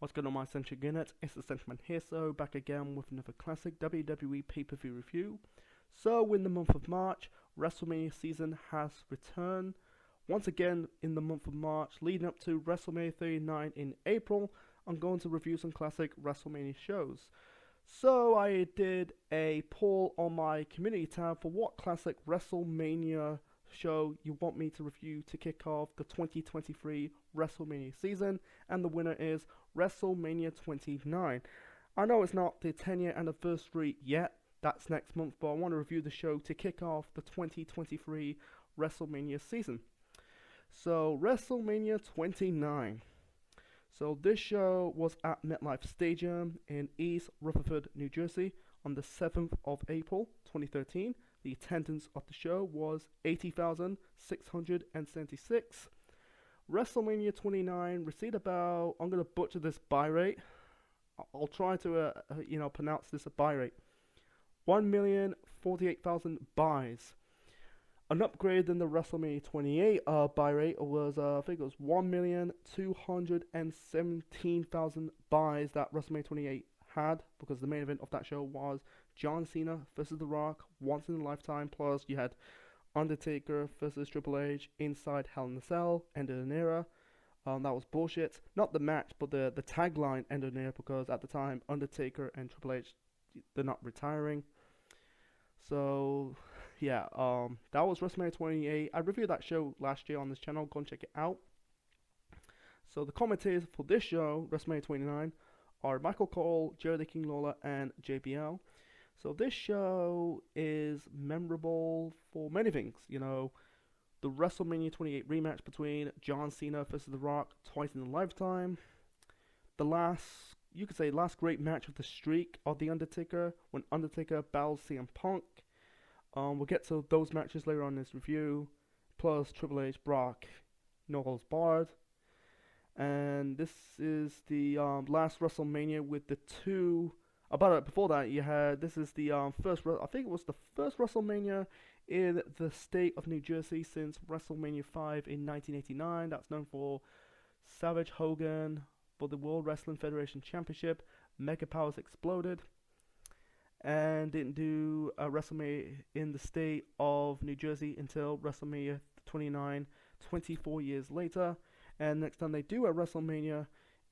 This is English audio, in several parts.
What's going on, my Central Unit? It's the Sentiment here, so back again with another classic WWE pay-per-view review. So, in the month of March, WrestleMania season has returned. Once again, in the month of March, leading up to WrestleMania 39 in April, I'm going to review some classic WrestleMania shows. So, I did a poll on my community tab for what classic WrestleMania show you want me to review to kick off the 2023 WrestleMania season, and the winner is WrestleMania 29. I know it's not the 10-year anniversary yet, that's next month, but I want to review the show to kick off the 2023 WrestleMania season. So, WrestleMania 29. So, this show was at MetLife Stadium in East Rutherford, New Jersey on the 7th of April 2013. The attendance of the show was 80,676. WrestleMania 29 received about, I'm going to butcher this buy rate. I'll try to, pronounce this a buy rate. 1,048,000 buys. An upgrade than the WrestleMania 28 buy rate was, I think it was 1,217,000 buys that WrestleMania 28 had, because the main event of that show was John Cena versus The Rock, once in a lifetime, plus you had Undertaker versus Triple H inside Hell in a Cell, end of an era. That was bullshit. Not the match, but the tagline end of an era, because at the time Undertaker and Triple H, they're not retiring. So yeah, that was WrestleMania 28. I reviewed that show last year on this channel. Go and check it out. So the commentators for this show, WrestleMania 29, are Michael Cole, Jerry the King Lawler, and JBL. So this show is memorable for many things. You know, the WrestleMania 28 rematch between John Cena versus The Rock, twice in a lifetime. The last, you could say, last great match of the streak of The Undertaker, when Undertaker battles CM Punk. We'll get to those matches later on in this review. Plus Triple H, Brock, no holds barred. And this is the last WrestleMania with the two. Before that, you had, this is the first. I think it was the first WrestleMania in the state of New Jersey since WrestleMania 5 in 1989. That's known for Savage Hogan for the World Wrestling Federation Championship. Mega Powers exploded, and didn't do a WrestleMania in the state of New Jersey until WrestleMania 29, 24 years later. And next time they do a WrestleMania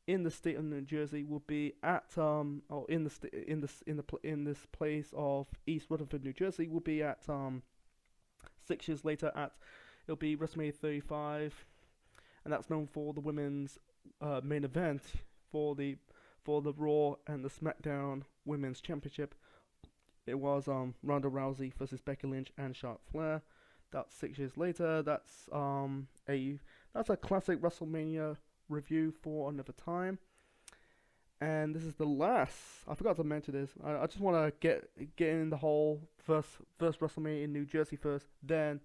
in the state of New Jersey will be at in this place of East Rutherford, New Jersey, will be at 6 years later at, it'll be WrestleMania 35, and that's known for the women's main event for the Raw and the SmackDown Women's Championship. It was Ronda Rousey versus Becky Lynch and Charlotte Flair. That's 6 years later. That's a classic WrestleMania review for another time. And this is the last. I forgot to mention this. I just want to get in the whole first WrestleMania in New Jersey first, and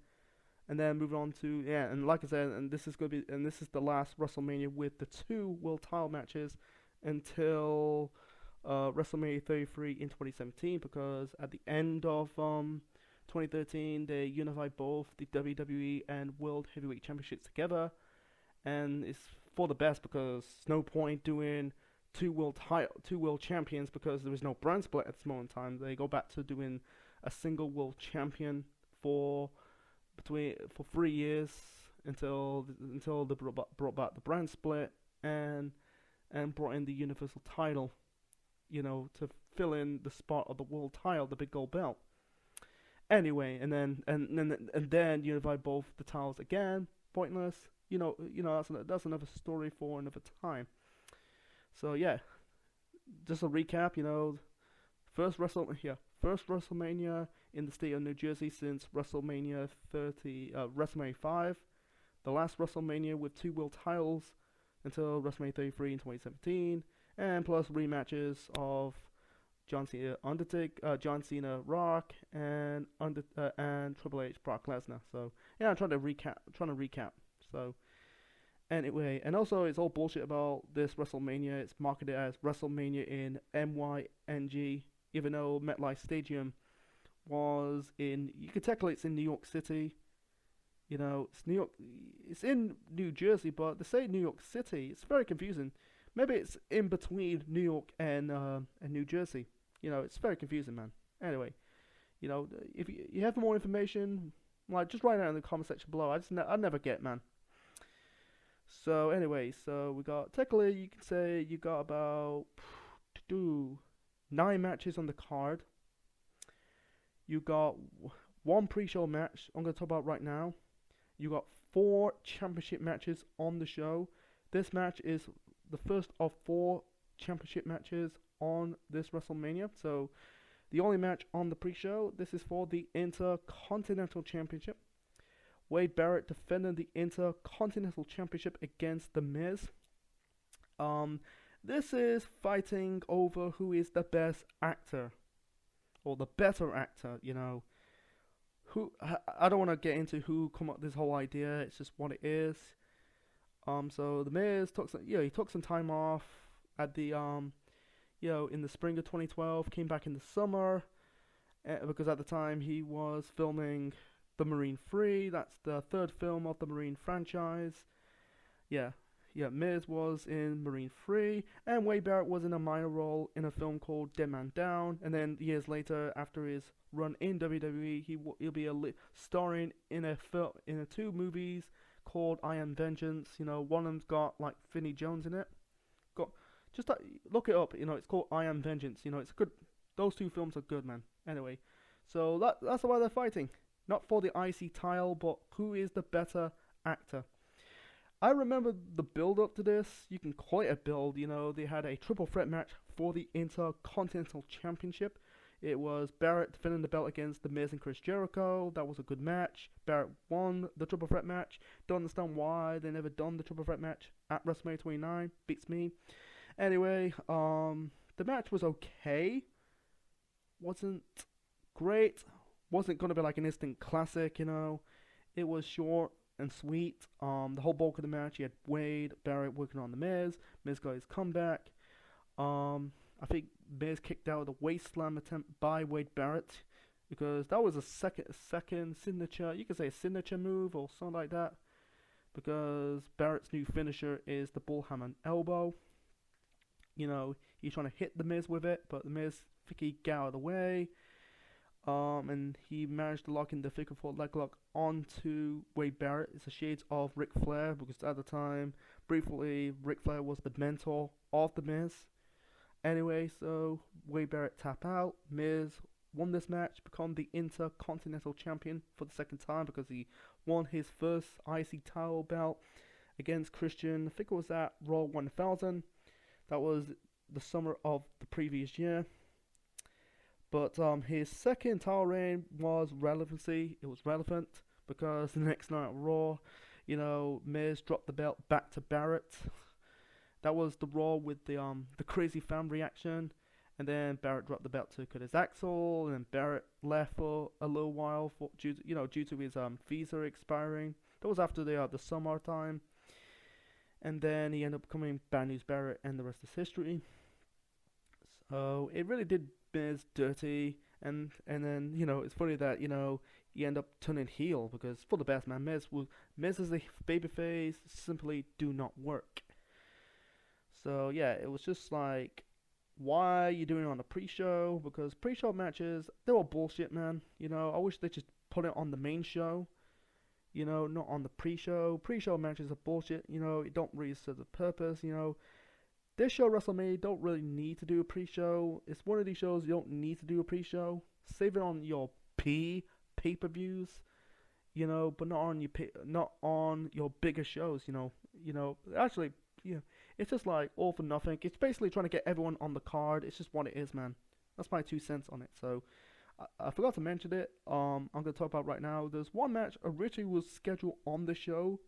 then move on to, yeah. And like I said, and this is the last WrestleMania with the two world title matches until WrestleMania 33 in 2017, because at the end of 2013 they unified both the WWE and World Heavyweight Championships together, and it's for the best, because there's no point doing two world champions, because there is no brand split at this moment in time. They go back to doing a single world champion for 3 years until they brought back the brand split and brought in the Universal title, to fill in the spot of the world title, the big gold belt. Anyway, and then unify both the titles again. Pointless. That's another story for another time. So yeah, just a recap. First WrestleMania in the state of New Jersey since WrestleMania 5. The last WrestleMania with two world titles until WrestleMania 33 in 2017, and plus rematches of John Cena John Cena Rock, and Triple H Brock Lesnar. So yeah, I'm trying to recap. So anyway, and also it's all bullshit about this WrestleMania. It's marketed as WrestleMania in MYNG, even though MetLife Stadium was in, you could technically it's in New York City. It's New York. It's in New Jersey, but they say New York City. It's very confusing Maybe it's in between New York and New Jersey. It's very confusing, man. Anyway, if you have more information, like just write it in the comment section below. I never get, man. So anyway, so we got technically you can say you got about 9 matches on the card. You got one pre-show match I'm gonna talk about right now. You got 4 championship matches on the show. This match is the first of 4 championship matches on this WrestleMania. So the only match on the pre-show. This is for the Intercontinental Championship. Wade Barrett defending the Intercontinental Championship against The Miz. This is fighting over who is the best actor or the better actor. Who I don't want to get into who come up with this whole idea. It's just what it is. So The Miz he took some time off at the in the spring of 2012. Came back in the summer because at the time he was filming The Marine 3. That's the 3rd film of the Marine franchise. Miz was in Marine 3, and Wade Barrett was in a minor role in a film called Dead Man Down. And then years later, after his run in WWE, he'll be starring in 2 movies called I Am Vengeance. One of them's got like Vinnie Jones in it. Just look it up. It's called I Am Vengeance. It's good. Those 2 films are good, man. Anyway, so that's why they're fighting. Not for the IC title, but who is the better actor. I remember the build up to this. You can call it a build. They had a triple threat match for the Intercontinental Championship. It was Barrett defending the belt against The Miz and Chris Jericho. That was a good match. Barrett won the triple threat match. Don't understand why they never done the triple threat match at WrestleMania 29. Beats me. Anyway, the match was okay. Wasn't great. Wasn't gonna be like an instant classic. It was short and sweet. The whole bulk of the match, you had Wade Barrett working on The Miz. Miz got his comeback. I think Miz kicked out the waist slam attempt by Wade Barrett because that was a second signature. You could say a signature move or something like that. Because Barrett's new finisher is the bullhammer elbow. He's trying to hit The Miz with it, but The Miz think he got out of the way. And he managed to lock in the figure 4 leg lock onto Wade Barrett. It's a shades of Ric Flair because at the time, briefly, Ric Flair was the mentor of The Miz. Anyway, so Wade Barrett tap out. Miz won this match, become the Intercontinental Champion for the 2nd time because he won his first IC title belt against Christian. I think it was at Raw 1000. That was the summer of the previous year. But his 2nd title reign was relevancy. It was relevant because the next night at Raw, Miz dropped the belt back to Barrett. That was the Raw with the crazy fan reaction, and then Barrett dropped the belt to Curtis Axel, and then Barrett left for a little while due to his visa expiring. That was after the summertime, and then he ended up becoming Bad News Barrett, and the rest is history. So it really did Miz dirty, and then it's funny that he ended up turning heel because for the best, man. Miz as a babyface simply do not work. So yeah, it was just like, why are you doing it on a pre-show? Because pre-show matches, they were bullshit, man. I wish they just put it on the main show. Not on the pre-show. Pre-show matches are bullshit. It don't really serve the purpose. This show, WrestleMania, don't really need to do a pre-show. It's one of these shows you don't need to do a pre-show. Save it on your pay-per-views. But not on your bigger shows. Actually. It's just like all for nothing. It's basically trying to get everyone on the card. It's just what it is, man. That's my 2 cents on it. So I forgot to mention it. I'm gonna talk about right now. There's one match originally was scheduled on the show,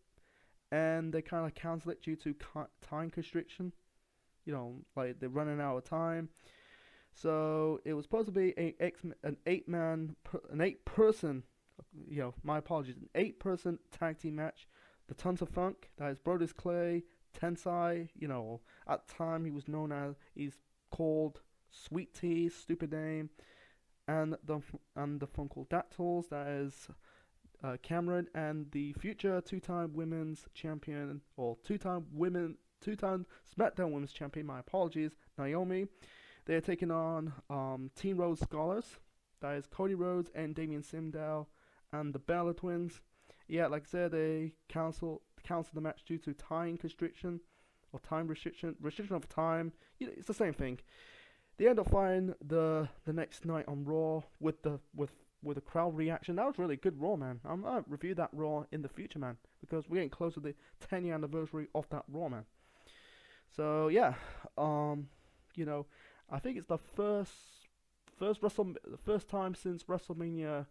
and they kind of canceled it due to time constriction. Like they're running out of time. So it was supposed to be an 8-person. My apologies. An 8-person tag team match. The Tons of Funk. That is Brodus Clay, Tensai, at the time he's called Sweet Tea, stupid name, and the Funkle Dactyls, that is Cameron, and the future 2-time women's champion, or 2-time two-time SmackDown Women's Champion. My apologies, Naomi. They're taking on Team Rhodes Scholars. That is Cody Rhodes and Damian Sandow and the Bella Twins. Yeah, like I said, they canceled the match due to time constriction or time restriction of time. You know, it's the same thing. They end up fighting the next night on Raw with the crowd reaction. That was really good Raw, man. I'm gonna review that Raw in the future, man, because we're getting close to the 10-year anniversary of that Raw, man. So yeah, you know, I think it's the first time since WrestleMania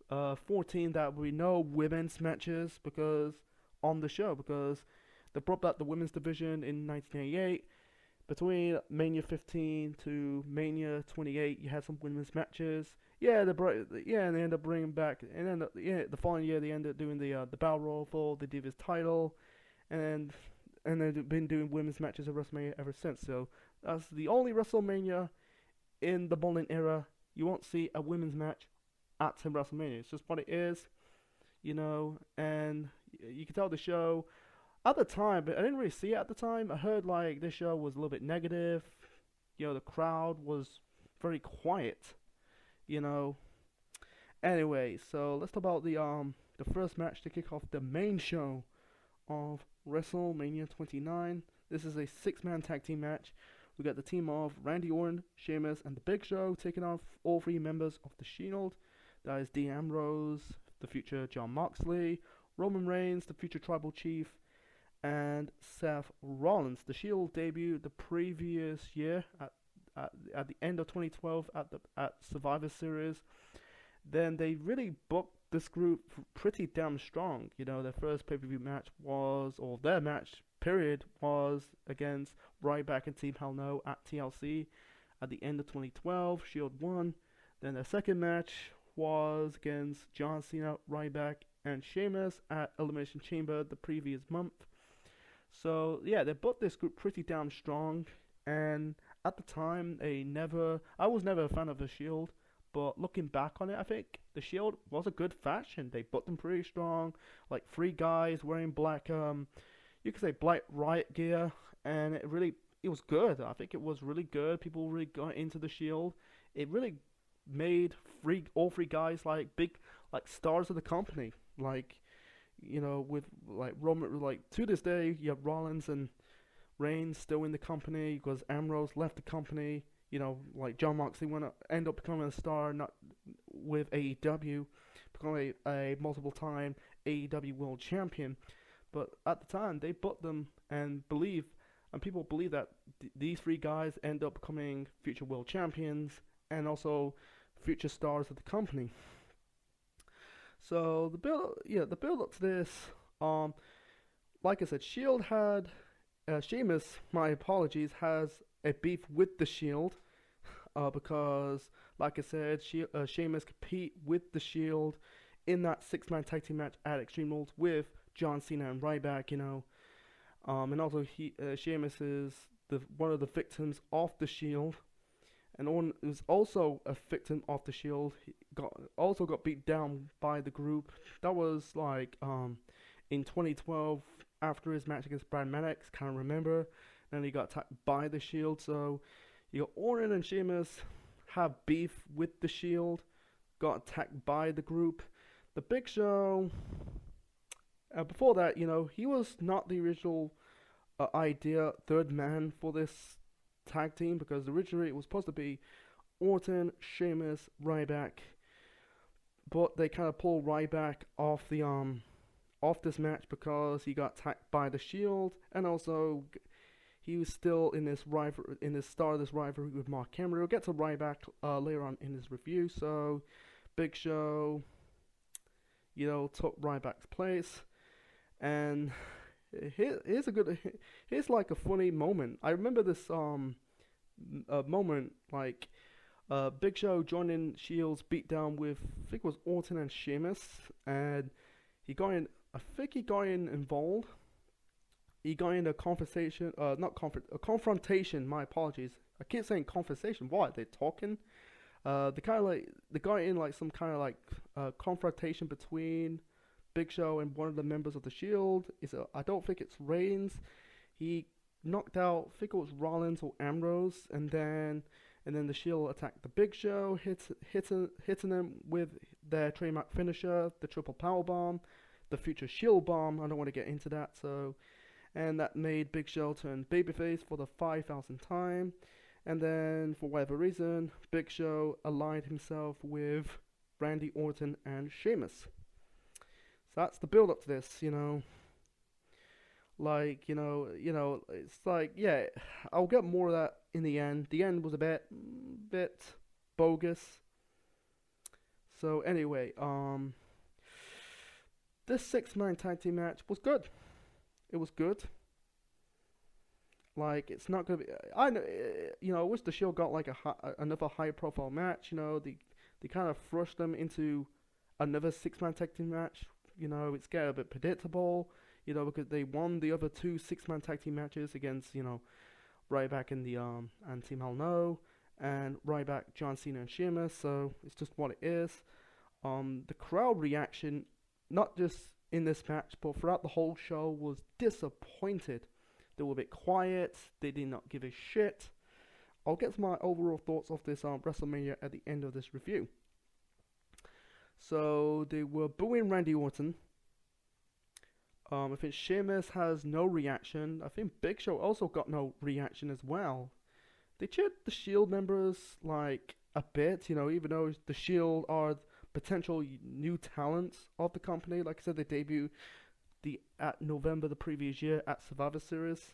14 that we know women's matches because on the show because they brought back the women's division in 1988. Between Mania 15 to Mania 28, you had some women's matches. Yeah, and they ended up bringing back, and then the following year they ended up doing the Battle Royal for the Divas title, and they've been doing women's matches at WrestleMania ever since. So that's the only WrestleMania in the modern era you won't see a women's match at WrestleMania. It's just what it is, you know, and you can tell the show at the time, but I didn't really see it at the time. I heard like this show was a little bit negative. You know, the crowd was very quiet. You know. Anyway, so let's talk about the first match to kick off the main show of WrestleMania 29. This is a 6-man tag team match. We got the team of Randy Orton, Sheamus, and the Big Show taking off all 3 members of the Shield. That is Dean Ambrose, the future Jon Moxley, Roman Reigns, the future Tribal Chief, and Seth Rollins. The Shield debuted the previous year at the end of 2012 at Survivor Series. Then they really booked this group pretty damn strong. You know, their first pay-per-view match was, or their match period was against Ryback and Team Hell No at TLC at the end of 2012. Shield won. Then their second match was against John Cena, Ryback, and Sheamus at Elimination Chamber the previous month. So yeah, they booked this group pretty damn strong, and at the time, I was never a fan of the Shield, but looking back on it, I think the Shield was a good faction. They booked them pretty strong, like 3 guys wearing black, you could say black riot gear, and it was good. I think it was really good. People really got into the Shield. It really made all 3 guys like big, like stars of the company, like. You know, with like Roman, like to this day, you have Rollins and Reigns still in the company because Ambrose left the company. You know, like Jon Moxley end up becoming a star, not with AEW, becoming a multiple-time AEW World Champion. But at the time, they booked them and people believe that these 3 guys end up becoming future World Champions and also future stars of the company. So the build up to this, like I said, Shield had Sheamus. My apologies, has a beef with the Shield, because like I said, Sheamus compete with the Shield in that 6-man tag team match at Extreme Rules with John Cena and Ryback. You know, and also Sheamus is one of the victims of the Shield. And Orton is also a victim of the Shield. He got beat down by the group. That was like in 2012 after his match against Brad Maddox. Can't remember. Then he got attacked by the Shield. So you got Orton and Sheamus have beef with the Shield. Got attacked by the group. The Big Show. Before that, you know, he was not the original idea third man for this tag team because originally it was supposed to be Orton, Sheamus, Ryback, but they kind of pulled Ryback off this match because he got attacked by the Shield, and also he was still in this start of this rivalry with Mark Henry. We'll get to Ryback later on in his review. So Big Show, you know, took Ryback's place, and here's like a funny moment. I remember this moment, like Big Show joining Shield's beatdown with, I think it was Orton and Sheamus, and he got involved. He got in a conversation, a confrontation. My apologies. I keep saying conversation. What? They're talking. They got in like some kind of like confrontation between Big Show and one of the members of the Shield. I don't think it's Reigns. He knocked out, I think it was Rollins or Ambrose, and then the Shield attacked the Big Show, hitting him with their trademark finisher, the triple power bomb, the future Shield bomb. I don't want to get into that. And that made Big Show turn babyface for the 5,000th time. And then, for whatever reason, Big Show aligned himself with Randy Orton and Sheamus. So that's the build up to this. Like, it's like, yeah, I'll get more of that in the end. The end was a bit bogus. So anyway, this 6-man tag team match was good. It was good. Like, it's not gonna be. I know, I wish the Shield got like another high-profile match. They kind of thrust them into another 6-man tag team match. It's getting a bit predictable. Because they won the other two 6-man tag team matches against, Ryback and and Team Hell No, and Ryback, John Cena, and Sheamus. So it's just what it is. The crowd reaction, not just in this match, but throughout the whole show, was disappointed. They were a bit quiet. They did not give a shit. I'll get to my overall thoughts of this WrestleMania at the end of this review. So they were booing Randy Orton. I think Sheamus has no reaction. I think Big Show also got no reaction as well. They cheered the Shield members like a bit, even though the Shield are potential new talents of the company. Like I said, they debuted at November the previous year at Survivor Series.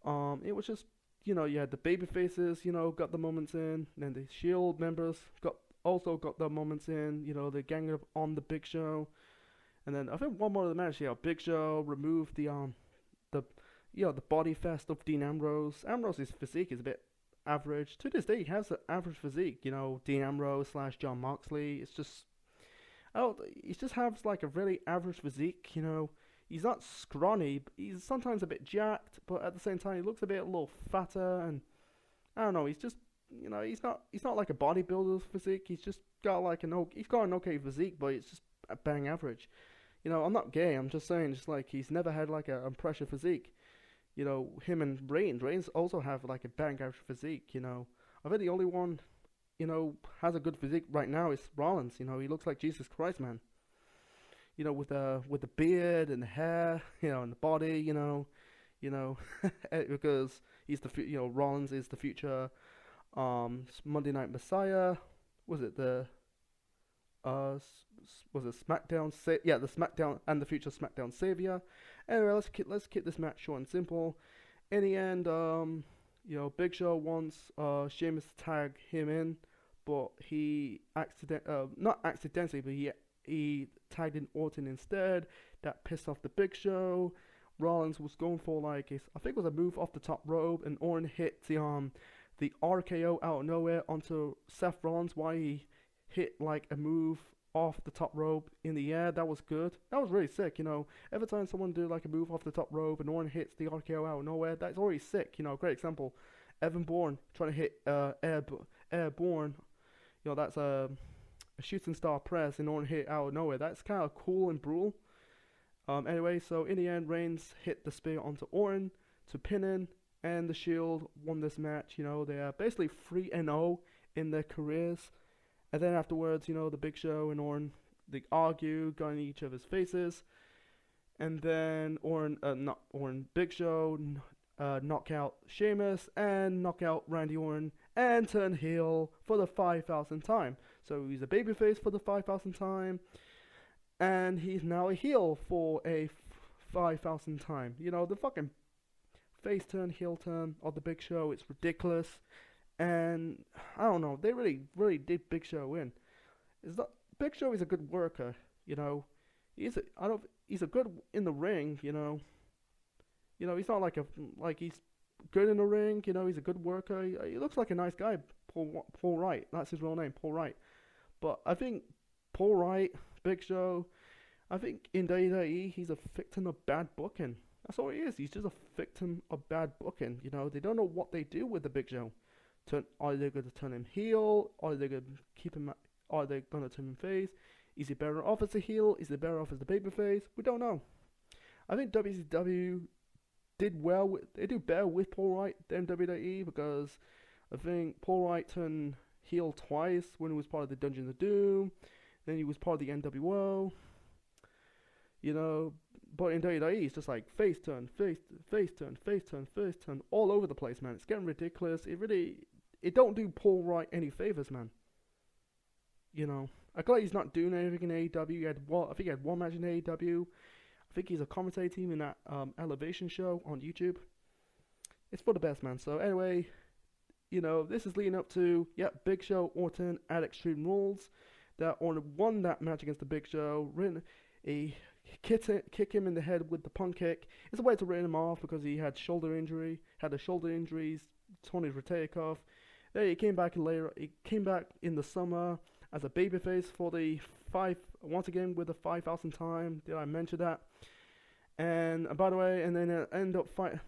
It was just, you had the baby faces, got the moments in, and then the Shield members also got their moments in. They ganged up on the Big Show. And then I think one more of the match, Big Show removed the body fest of Dean Ambrose. Ambrose's physique is a bit average. To this day, he has an average physique. Dean Ambrose / Jon Moxley. It's just, he just has like a really average physique. He's not scrawny. He's sometimes a bit jacked, but at the same time, he looks a little fatter. And I don't know. He's just, he's not like a bodybuilder's physique. He's just got like he's got an okay physique, but it's just a bang average. I'm not gay. I'm just saying, just like he's never had like a impressive physique. Him and Reigns also have like a bang average physique. I think the only one, has a good physique right now is Rollins. He looks like Jesus Christ, man. With the beard and the hair, and the body, because he's Rollins is the future, Monday Night Messiah. Was it the was it SmackDown? The SmackDown and the future SmackDown Savior. Anyway, let's keep this match short and simple. In the end, Big Show wants Sheamus to tag him in, but he not accidentally, but he tagged in Orton instead. That pissed off the Big Show. Rollins was going for I think it was a move off the top rope, and Orton hit the RKO out of nowhere onto Seth Rollins. Why he hit like a move off the top rope in the air. That was good. That was really sick. Every time someone do like a move off the top rope and Orton hits the RKO out of nowhere, that's already sick. Great example. Evan Bourne trying to hit Airborne. That's a shooting star press and Orton hit out of nowhere. That's kind of cool and brutal. Anyway, so in the end, Reigns hit the spear onto Orton to pin in, and the Shield won this match. They are basically 3-0 in their careers. And then afterwards, the Big Show and Orton, they argue, got in each other's faces. And then Big Show knock out Sheamus and knock out Randy Orton and turn heel for the 5,000th time. So he's a babyface for the 5,000th time, and he's now a heel for a 5,000th time. The fucking face turn, heel turn of the Big Show, it's ridiculous. And I don't know, they really did Big Show in. Big Show is a good worker, He's a good in the ring, He's not he's good in the ring, he's a good worker. He looks like a nice guy, Paul Wright. That's his real name, Paul Wright. But I think Paul Wright, Big Show, I think in WWE he's a victim of bad booking. That's all he is. He's just a victim of bad booking. They don't know what they do with the Big Show. Are they going to turn him heel? Are they going to keep him? Are they going to turn him face? Is he better off as a heel? Is he better off as the babyface? We don't know. I think WCW they do better with Paul Wright than WWE, because I think Paul Wright turned heel twice when he was part of the Dungeons of Doom. Then he was part of the NWO. You know, but in WWE, it's just like face turn, face turn, face turn, face turn, all over the place, man. It's getting ridiculous. It don't do Paul Wright any favors, man. You know, I'm glad he's not doing anything in AEW. I think he had one match in AEW. I think he's a commentator in that Elevation show on YouTube. It's for the best, man. So anyway, you know, this is leading up to Big Show Orton at Extreme Rules. That Orton won that match against the Big Show. He kick him in the head with the punt kick. It's a way to write him off because he had a shoulder injuries, torn his rotator cuff. Then he came back later. He came back in the summer as a babyface for the once again with the 5,000 time. Did I mention that? And by the way, and then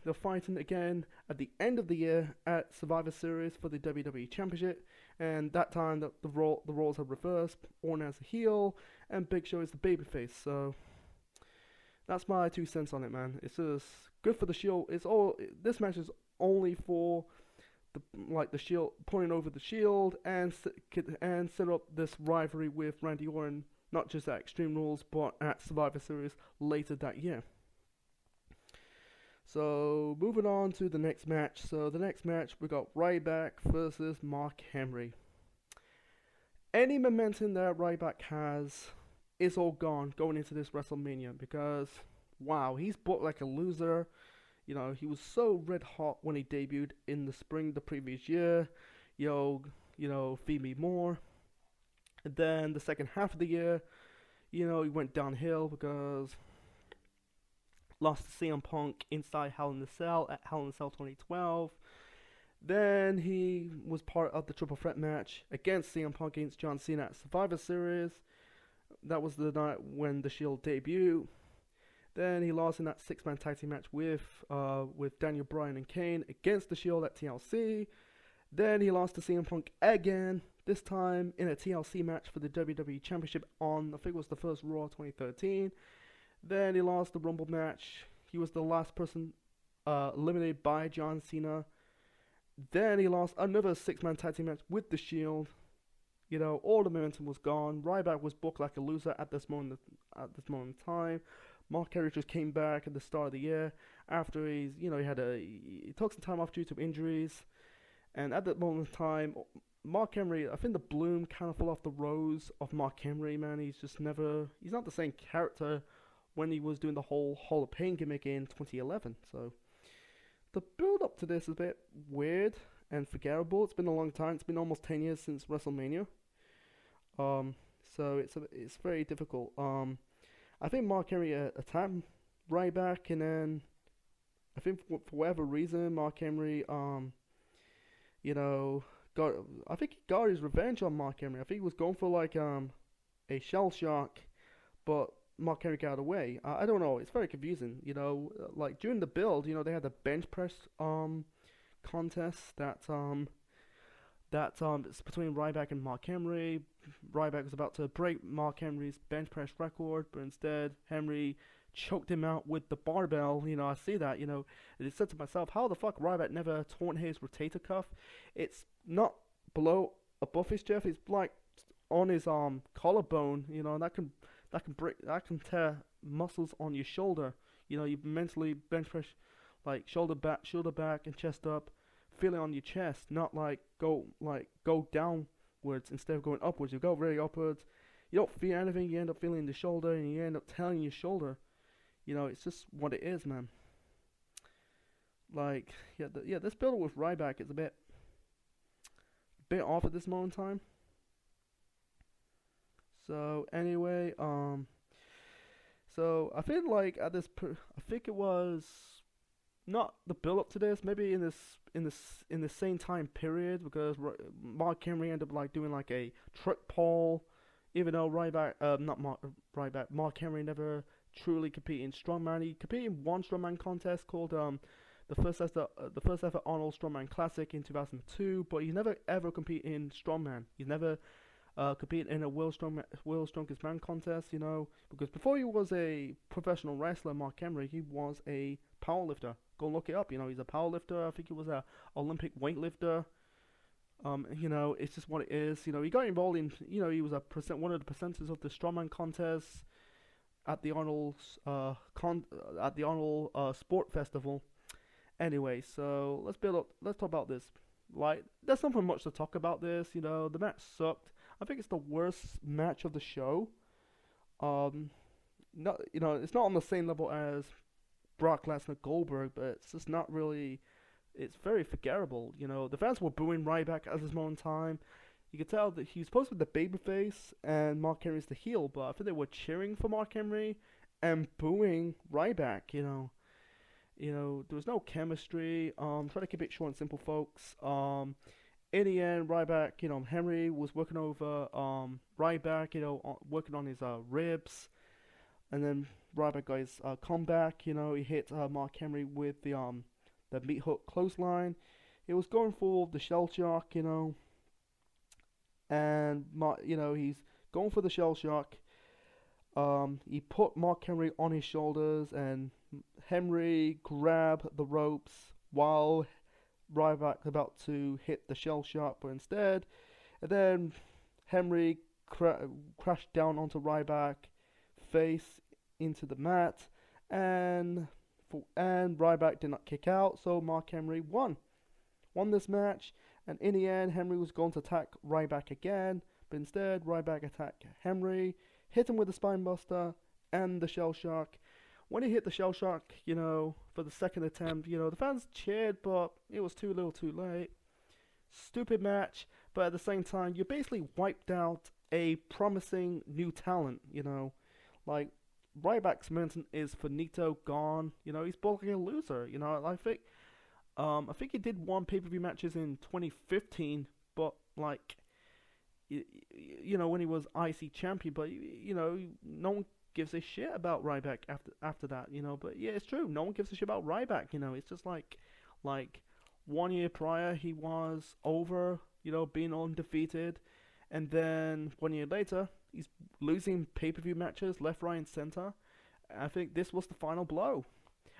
they're fighting again at the end of the year at Survivor Series for the WWE Championship. And that time the roles have reversed. Orton as a heel and Big Show is the babyface. So that's my 2 cents on it, man. It's just good for the Shield. This match is only for the Shield, putting over the Shield and set up this rivalry with Randy Orton, not just at Extreme Rules but at Survivor Series later that year. So moving on to the next match. So the next match we got Ryback versus Mark Henry. Any momentum that Ryback has is all gone going into this WrestleMania because wow, he's booked like a loser. You know, he was so red hot when he debuted in the spring the previous year. You know, feed me more. And then the second half of the year, you know, he went downhill because lost to CM Punk inside Hell in a Cell at Hell in a Cell 2012. Then he was part of the triple threat match against CM Punk against John Cena at Survivor Series. That was the night when the Shield debuted. Then he lost in that 6-man tag team match with Daniel Bryan and Kane against the Shield at TLC. Then he lost to CM Punk again, this time in a TLC match for the WWE Championship on, I think it was the first Raw 2013. Then he lost the Rumble match. He was the last person eliminated by John Cena. Then he lost another 6-man tag team match with the Shield. You know, all the momentum was gone. Ryback was booked like a loser at this moment in time. Mark Henry just came back at the start of the year after he took some time off due to injuries. And at that moment in time, Mark Henry, I think the bloom kind of fell off the rose of Mark Henry, man. He's not the same character when he was doing the whole Hall of Pain gimmick in 2011. So the build up to this is a bit weird and forgettable. It's been a long time. It's been almost 10 years since WrestleMania. So it's very difficult. I think Mark Henry attacked Ryback, and then I think for whatever reason, Mark Henry, I think he got his revenge on Mark Henry. I think he was going for like a shell shock, but Mark Henry got away. I don't know. It's very confusing. You know, like during the build, you know, they had the bench press contest it's between Ryback and Mark Henry. Ryback was about to break Mark Henry's bench press record, but instead Henry choked him out with the barbell. You know, I see that, you know, and I said to myself, how the fuck Ryback never torn his rotator cuff? It's not above his chest, it's like on his collarbone, you know, and that can tear muscles on your shoulder. You know, you mentally bench press like shoulder back and chest up, feel it on your chest, not go downwards instead of going upwards. You go very upwards, you don't feel anything, you end up feeling the shoulder and you end up tearing your shoulder. You know, it's just what it is, man. Like, this build with Ryback is a bit off at this moment in time. So anyway, so I feel like I think it was not the build up to this, maybe in the same time period, because Mark Henry ended up like doing like a truck pull, even though Mark Henry never truly competed in strongman. He competed in one strongman contest called the first ever Arnold Strongman Classic in 2002, but he never ever competed in strongman. He's never competed in a World Strongest Man contest, you know, because before he was a professional wrestler, Mark Henry, he was a powerlifter. Go look it up. He's a powerlifter. I think he was a Olympic weightlifter. It's just what it is. He got involved in. He was one of the presenters of the strongman contest at the Arnold Sport Festival. Anyway, so let's build up. Let's talk about this. Like, there's nothing much to talk about this. The match sucked. I think it's the worst match of the show. Not it's not on the same level as Brock Lesnar Goldberg, but it's just not really. It's very forgettable. The fans were booing Ryback at this moment in time. You could tell that he's supposed to be the babyface and Mark Henry's the heel, but I think they were cheering for Mark Henry and booing Ryback. There was no chemistry. Try to keep it short and simple, folks. In the end, Ryback, Henry was working over Ryback, working on his ribs, and then Ryback got his comeback. He hit Mark Henry with the meat hook clothesline. He was going for the shell shock, and he's going for the shell shock. He put Mark Henry on his shoulders, and Henry grabbed the ropes while Ryback about to hit the shell shock, but instead, and then Henry crashed down onto Ryback, face into the mat, and Ryback did not kick out, so Mark Henry won this match. And in the end, Henry was going to attack Ryback again, but instead Ryback attacked Henry, hit him with the spinebuster and the shell shock. When he hit the shell shock, for the second attempt, the fans cheered, but it was too little too late. Stupid match, but at the same time, you basically wiped out a promising new talent, Like, Ryback's momentum is finito, gone. He's bulking a loser, I think he did one pay-per-view matches in 2015, but, like, when he was IC champion, but, no one gives a shit about Ryback after that, but yeah, it's true, no one gives a shit about Ryback, it's just like 1 year prior, he was over, being undefeated, and then 1 year later, he's losing pay-per-view matches left, right, and center. I think this was the final blow.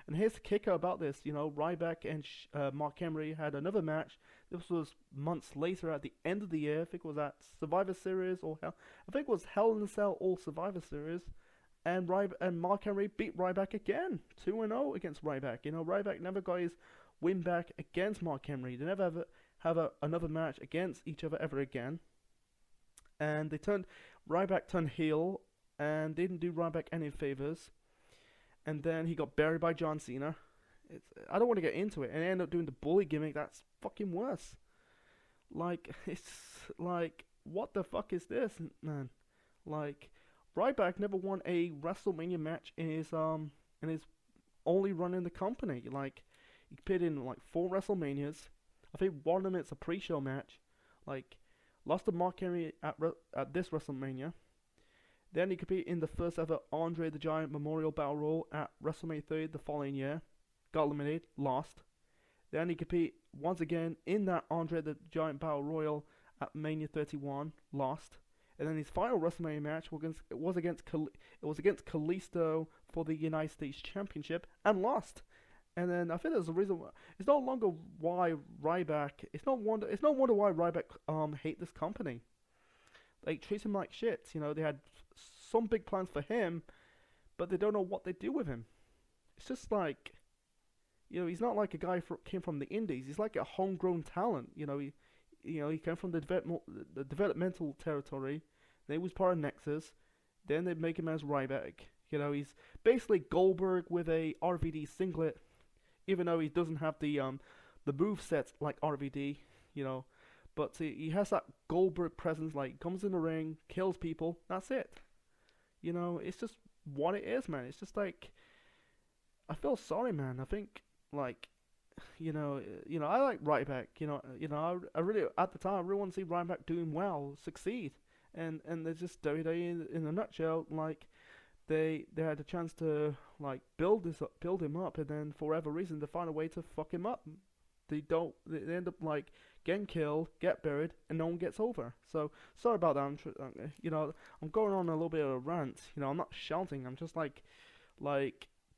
And here's the kicker about this, Ryback and Mark Henry had another match. This was months later at the end of the year. I think it was at Survivor Series I think it was Hell in a Cell or Survivor Series. And Mark Henry beat Ryback again, 2-0 against Ryback. Ryback never got his win back against Mark Henry. They never ever have another match against each other ever again. And Ryback turned heel and didn't do Ryback any favors. And then he got buried by John Cena. I don't want to get into it. And he ended up doing the bully gimmick. That's fucking worse. It's like, what the fuck is this, man? Ryback never won a WrestleMania match in his only run in the company. He appeared in 4 WrestleManias. I think one of them it's a pre-show match. Lost to Mark Henry at this WrestleMania. Then he competed in the first ever Andre the Giant Memorial Battle Royal at WrestleMania 30 the following year. Got eliminated, lost. Then he competed once again in that Andre the Giant Battle Royal at Mania 31, lost. And then his final WrestleMania match was against Kalisto for the United States Championship and lost. And then I think there's a reason why it's no longer why Ryback. It's no wonder why Ryback hate this company. They treat him like shit. They had some big plans for him, but they don't know what they do with him. It's just he's not like a guy came from the indies. He's like a homegrown talent. He came from the developmental territory. Then he was part of Nexus. Then they make him as Ryback. He's basically Goldberg with a RVD singlet, even though he doesn't have the move sets like RVD. But he has that Goldberg presence. Comes in the ring, kills people. That's it. It's just what it is, man. It's just I feel sorry, man. I think I like Ryback. I really at the time I really want to see Ryback doing well, succeed, and they're just WWE in a nutshell. They had a chance to build him up, and then for whatever reason they find a way to fuck him up. They end up getting killed, get buried, and no one gets over. So sorry about that. I'm going on a little bit of a rant. I'm not shouting. I'm just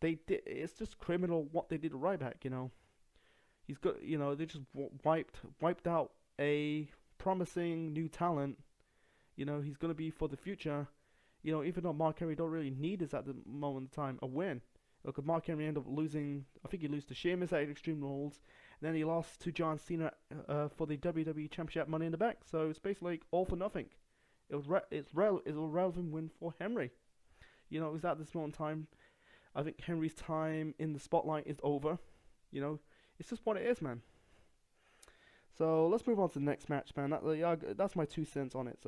they did. It's just criminal what they did to Ryback. He's got. They just wiped out a promising new talent. He's gonna be for the future. Even though Mark Henry don't really need us at the moment in time a win. Look, Mark Henry ended up losing. I think he lost to Sheamus at Extreme Rules. And then he lost to John Cena for the WWE Championship Money in the Bank. So it's basically like all for nothing. It's a relevant win for Henry. It's at this moment in time. I think Henry's time in the spotlight is over. It's just what it is, man. So let's move on to the next match, man. That's my 2 cents on it.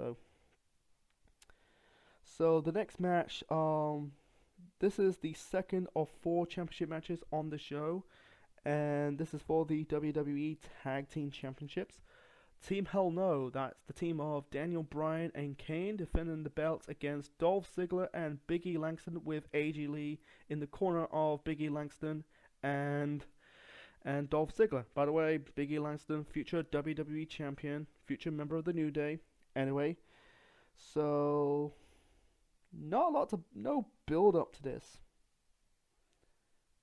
So the next match, this is the second of 4 championship matches on the show, and this is for the WWE Tag Team Championships. Team Hell No, that's the team of Daniel Bryan and Kane defending the belts against Dolph Ziggler and Big E Langston, with AJ Lee in the corner of Big E Langston and Dolph Ziggler. By the way, Big E Langston, future WWE champion, future member of the New Day. Anyway, so no build up to this.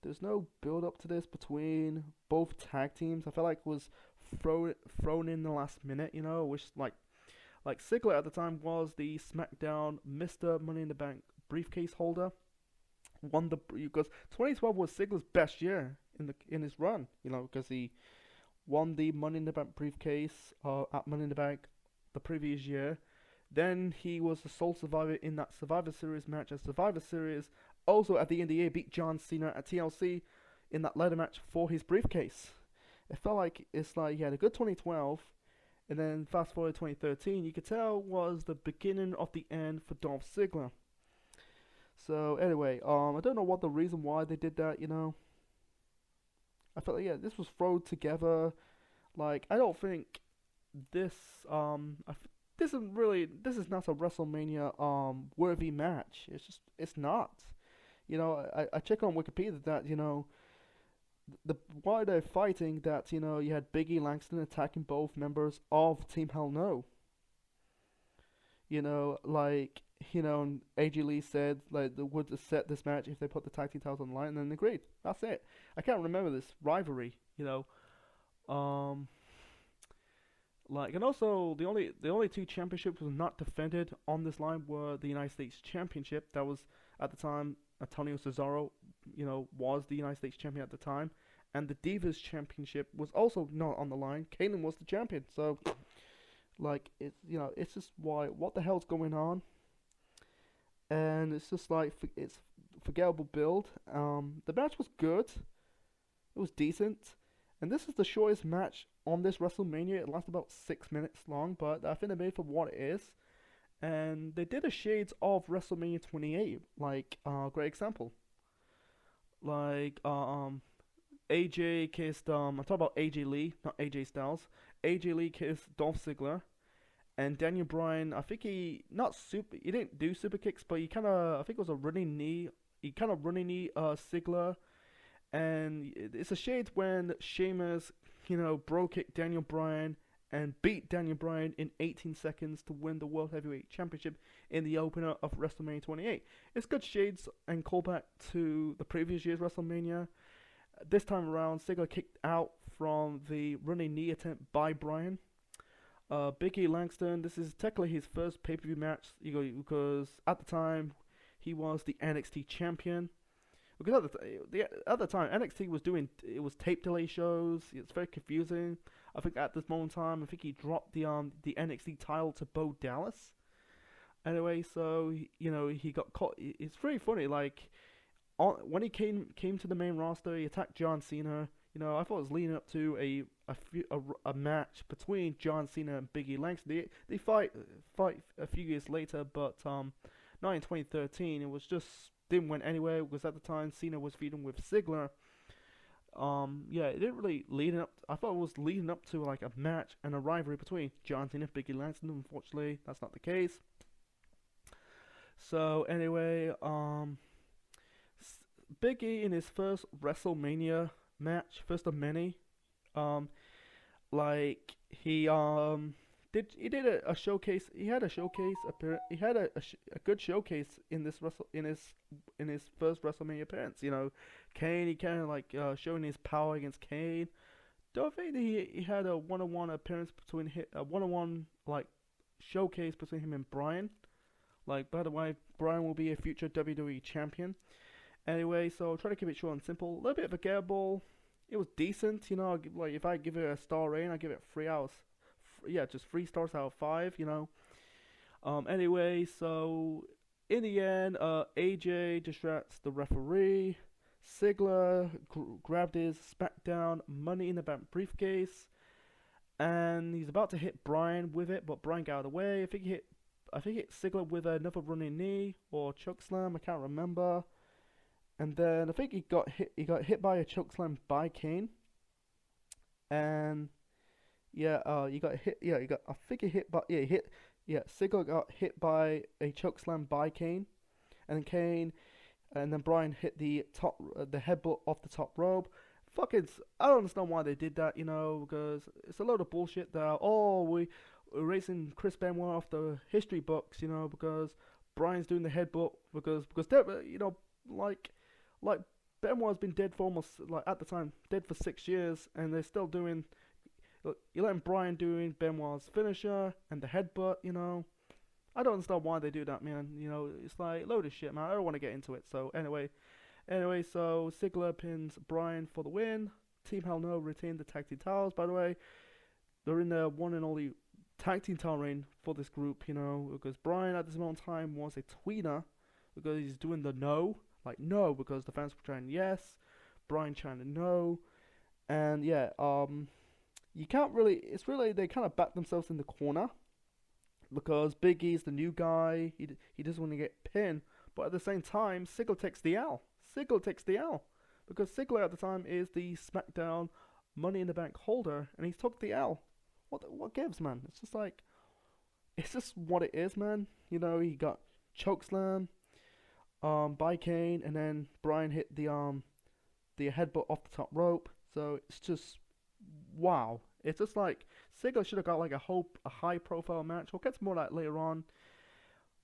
There's no build up to this between both tag teams. I felt like it was thrown in the last minute. Which like Ziggler at the time was the SmackDown Mr. Money in the Bank briefcase holder. Because 2012 was Ziggler's best year in his run. Because he won the Money in the Bank briefcase at Money in the Bank the previous year. Then he was the sole survivor in that Survivor Series match at Survivor Series. Also at the end of the year, beat John Cena at TLC in that ladder match for his briefcase. It felt like he had a good 2012, and then fast forward to 2013, you could tell was the beginning of the end for Dolph Ziggler. So anyway, I don't know what the reason why they did that. I felt like this was thrown together. Like, I don't think this this is not a WrestleMania worthy match. It's not. I check on Wikipedia that why they're fighting that you had Big E Langston attacking both members of Team Hell No. And AJ Lee said like they would set this match if they put the tag team titles on the line, and then agreed. That's it. I can't remember this rivalry. And also the only 2 championships was not defended on this line were the United States Championship. That was at the time Antonio Cesaro, was the United States champion at the time, and the Divas Championship was also not on the line. Kane was the champion. So it's just what the hell's going on? And it's just like it's forgettable build. The match was good. It was decent. And this is the shortest match on this WrestleMania. It lasted about 6 minutes long, but I think they made it for what it is. And they did a shades of WrestleMania 28, great example. AJ kissed, I'm talking about AJ Lee, not AJ Styles. AJ Lee kissed Dolph Ziggler. And Daniel Bryan, I think he didn't do super kicks, but I think it was a running knee. He kind of running knee Ziggler. And it's a shade when Sheamus, bro kicked Daniel Bryan and beat Daniel Bryan in 18 seconds to win the World Heavyweight Championship in the opener of WrestleMania 28. It's good shades and callback to the previous year's WrestleMania. This time around, Ziggler kicked out from the running knee attempt by Bryan. Big E Langston, this is technically his first pay-per-view match, because at the time he was the NXT champion. Because at the time NXT was tape delay shows. It's very confusing. I think at this moment in time, I think he dropped the NXT title to Bo Dallas. Anyway, so he got caught. It's very funny. When he came to the main roster, he attacked John Cena. I thought it was leading up to a match between John Cena and Big E Langston. They fight a few years later, but not in 2013. It was just didn't went anywhere because at the time Cena was feuding with Ziggler. It didn't really lead up. I thought it was leading up to a match and a rivalry between John Cena and Big E Langston. Unfortunately, that's not the case. So anyway, Big E in his first WrestleMania match, first of many, he he did a showcase. He had a showcase. He had a good showcase in this in his first WrestleMania appearance. You know, Kane. He kind of like showing his power against Kane. Don't think he had a one-on-one appearance between a one-on-one like showcase between him and Bryan. Like, by the way, Bryan will be a future WWE champion. Anyway, so try to keep it short and simple. A little bit forgettable. It was decent, you know. Like, if I give it a star rating, I give it 3 hours. Yeah, just 3 stars out of 5. You know. Anyway, so in the end, AJ distracts the referee. Ziggler grabbed his SmackDown Money in the Bank briefcase, and he's about to hit Bryan with it, but Bryan got out of the way. I think he hit Ziggler with another running knee or choke slam. I can't remember. And then I think he got hit. He got hit by a choke slam by Kane. And yeah, he got hit. Yeah, he got. I think he hit by. Yeah, he hit. Yeah, Ziggler got hit by a choke slam by Kane, and then Bryan hit the headbutt off the top rope. Fucking, I don't understand why they did that. You know, because it's a load of bullshit. That we're erasing Chris Benoit off the history books. You know, because Bryan's doing the headbutt because they're, you know, like Benoit's been dead for almost, like, at the time, dead for 6 years, and they're still doing. You're letting Bryan doing Benoit's finisher and the headbutt. You know, I don't understand why they do that, man. You know, it's like load of shit, man. I don't want to get into it. So anyway, so Ziggler pins Bryan for the win. Team Hell No retain the tag team titles. By the way, they're in the one and only tag team title reign for this group. You know, because Bryan at this moment in time was a tweener because he's doing the no, like no, because the fans were trying yes, Bryan trying to no, and yeah, you can't really. It's really they kind of back themselves in the corner because Big E's the new guy. He doesn't want to get pinned, but at the same time, Ziggler takes the L. Because Ziggler at the time is the SmackDown Money in the Bank holder, and he's took the L. What gives, man? It's just what it is, man. You know, he got chokeslam by Kane, and then Bryan hit the headbutt off the top rope. So it's just wow. It's just like Ziggler should have got like a high profile match. We'll get to more of that later on.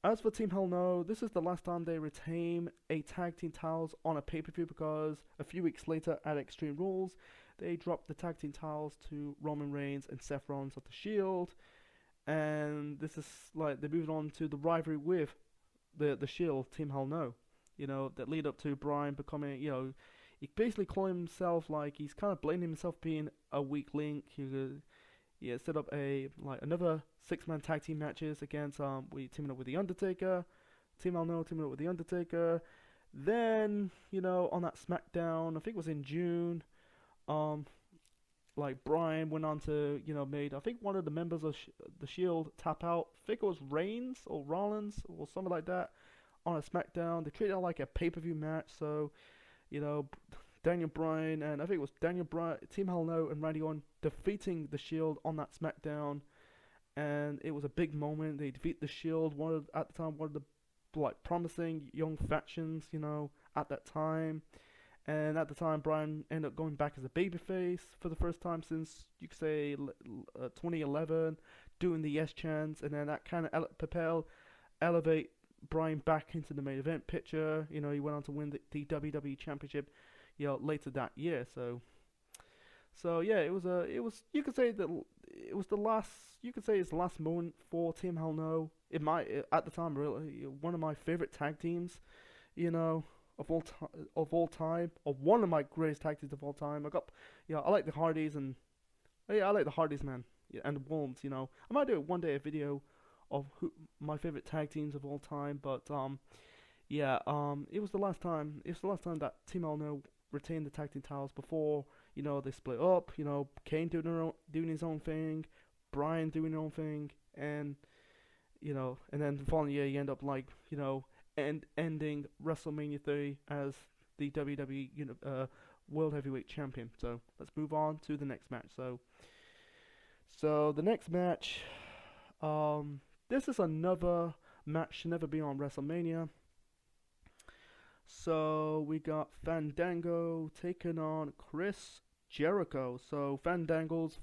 As for Team Hell No, this is the last time they retain a tag team titles on a pay-per-view because a few weeks later at Extreme Rules, they dropped the tag team titles to Roman Reigns and Seth Rollins of the Shield. And this is like they're moving on to the rivalry with the Shield, Team Hell No. You know, that lead up to Bryan becoming, you know, he basically calling himself like he's kind of blaming himself being a weak link. He set up another 6-man tag team matches against we teaming up with the Undertaker, Team Hell No teaming up with the Undertaker. Then, you know, on that SmackDown, I think it was in June, like Bryan went on to, you know, made I think one of the members of the Shield tap out. I think it was Reigns or Rollins or something like that on a SmackDown. They treated it like a pay-per-view match, so, you know, Daniel Bryan and I think it was Daniel Bryan, Team Hell No, and Randy Orton defeating the Shield on that SmackDown, and it was a big moment. They defeat the Shield, at the time one of the like promising young factions, you know, at that time. And at the time, Bryan ended up going back as a babyface for the first time since, you could say, 2011, doing the yes chants, and then that kind of elevate Bryan back into the main event picture. You know, he went on to win the WWE Championship, you know, later that year. So yeah, you could say that it was the last. You could say it's the last moment for Team Hell No. At the time, really one of my favorite tag teams, you know, of all time, or one of my greatest tag teams of all time. I like the Hardys, and yeah, I like the Hardys, man, yeah, and the Wolves. You know, I might do it one day, a video of my favorite tag teams of all time. But it was the last time. It's the last time that Team Hell No retained the tag team titles before, you know, they split up. You know, Kane doing his own thing, Bryan doing his own thing, and you know, and then the following year you end up like, you know, ending WrestleMania 30 as the WWE World Heavyweight Champion. So let's move on to the next match. So the next match, this is another match should never be on WrestleMania. So we got Fandango taking on Chris Jericho. So Fandango's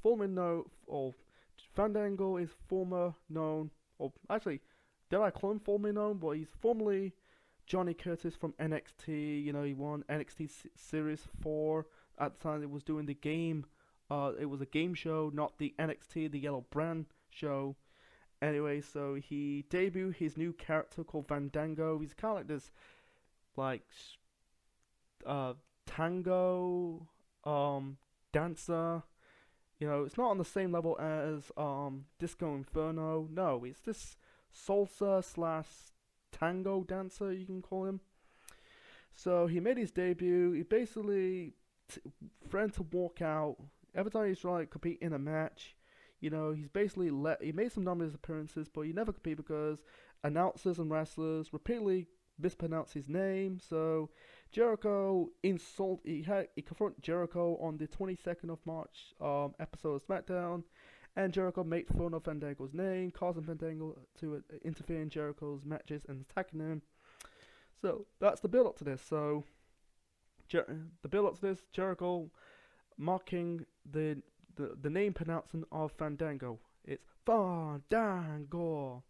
Fandango is former known, or actually, did I call him formerly known? But he's formerly Johnny Curtis from NXT. You know, he won NXT Series 4 at the time. It was doing the game. It was a game show, not the NXT, the Yellow Brand show. Anyway, so he debuted his new character called Fandango. He's kind of like this, like, uh, tango, dancer. You know, it's not on the same level as Disco Inferno. No, it's this salsa slash tango dancer, you can call him. So he made his debut. He basically friend to walk out every time he's trying to compete in a match. You know, he's basically he made some numerous appearances, but he never competed because announcers and wrestlers repeatedly mispronounce his name. So Jericho he confronted Jericho on the 22nd of March episode of SmackDown, and Jericho made fun of Fandango's name, causing Fandango to interfere in Jericho's matches and attacking him. So that's the build up to this. So the build up to this, Jericho mocking the name pronouncing of Fandango. It's Fandango.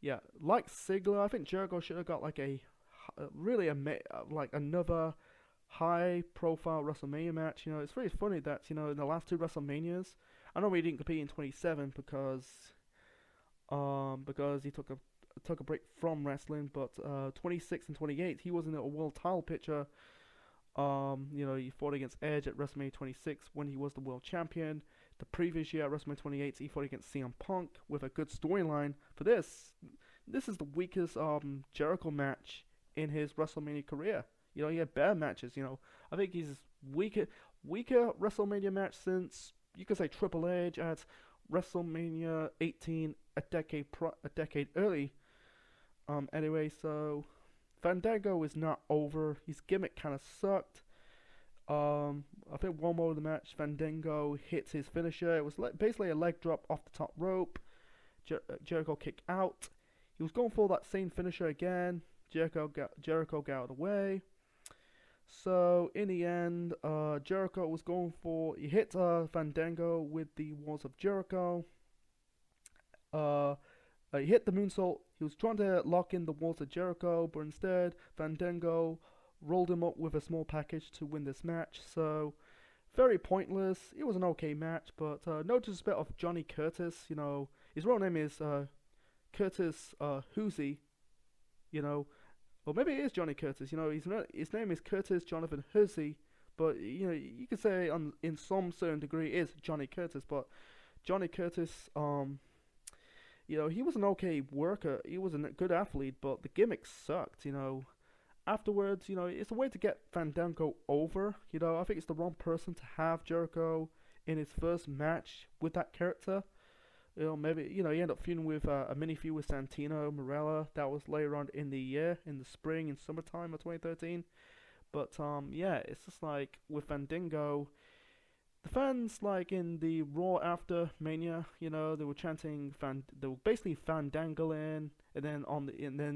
Yeah, like Ziggler, I think Jericho should have got like like another high-profile WrestleMania match. You know, it's really funny that in the last two WrestleManias, I know he didn't compete in 27 because he took a break from wrestling, but 26 and 28 he was in a world title picture. He fought against Edge at WrestleMania 26 when he was the world champion. The previous year at WrestleMania 28, he fought against CM Punk with a good storyline. For this is the weakest Jericho match in his WrestleMania career. You know, he had better matches. You know, I think he's weaker WrestleMania match since you could say Triple H at WrestleMania 18 a decade early. Anyway, so Fandango is not over. His gimmick kind of sucked. I think one more of the match, Fandango hits his finisher. It was basically a leg drop off the top rope. Jericho kicked out. He was going for that same finisher again. Jericho got out of the way. So in the end, Jericho was going for. He hit Fandango with the Walls of Jericho. He hit the moonsault. He was trying to lock in the Walls of Jericho, but instead Fandango rolled him up with a small package to win this match. So very pointless. It was an okay match, but no disrespect of Johnny Curtis. You know, his real name is Curtis Hoosie. You know, or maybe it is Johnny Curtis. You know, his name is Curtis Jonathan Hoosie, but you know, you could say in some certain degree is Johnny Curtis. But Johnny Curtis, you know, he was an okay worker. He was a good athlete, but the gimmick sucked. You know. Afterwards, you know, it's a way to get Fandango over. You know, I think it's the wrong person to have Jericho in his first match with that character. You know, maybe, you know, he ended up feuding with a mini feud with Santino Marella. That was later on in the year, in the spring and summertime of 2013. But, yeah, it's just like with Fandango, the fans, like in the Raw after Mania, you know, they were chanting they were basically fandangling, and then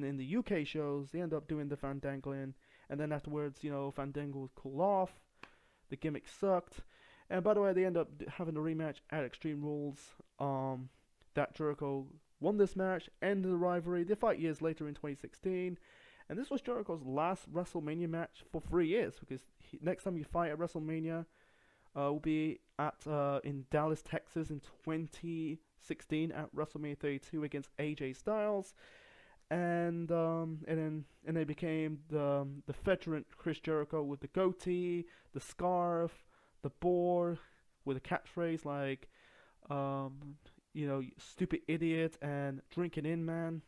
in the UK shows, they end up doing the fandangling, and then afterwards, you know, Fandango was cool off, the gimmick sucked, and by the way, they end up having a rematch at Extreme Rules. That Jericho won this match, ended the rivalry. They fight years later in 2016, and this was Jericho's last WrestleMania match for 3 years, because next time you fight at WrestleMania. Will be at in Dallas, Texas in 2016 at WrestleMania 32 against AJ Styles, and they became the veteran Chris Jericho with the goatee, the scarf, the board with a catchphrase like you know, stupid idiot and drinking in man.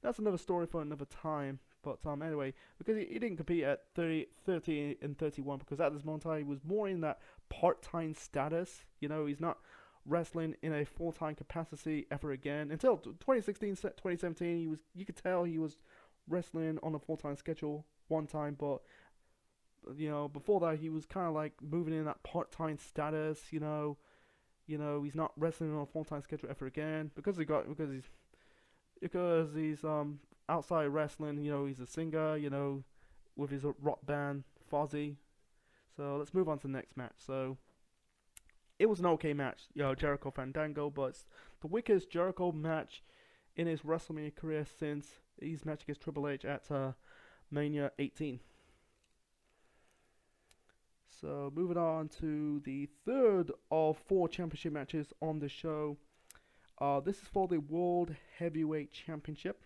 That's another story for another time. But anyway, because he didn't compete at 30 and 31, because at this moment he was more in that part-time status. You know, he's not wrestling in a full-time capacity ever again. Until 2016, 2017, you could tell he was wrestling on a full-time schedule one time, but you know, before that he was kind of like moving in that part-time status. You know, he's not wrestling on a full-time schedule ever again because he's outside wrestling. You know, he's a singer, you know, with his rock band Fozzy. So let's move on to the next match. So it was an okay match, Jericho Fandango, but it's the weakest Jericho match in his WrestleMania career since his match against Triple H at Mania 18. So moving on to the third of four championship matches on the show. This is for the World Heavyweight Championship.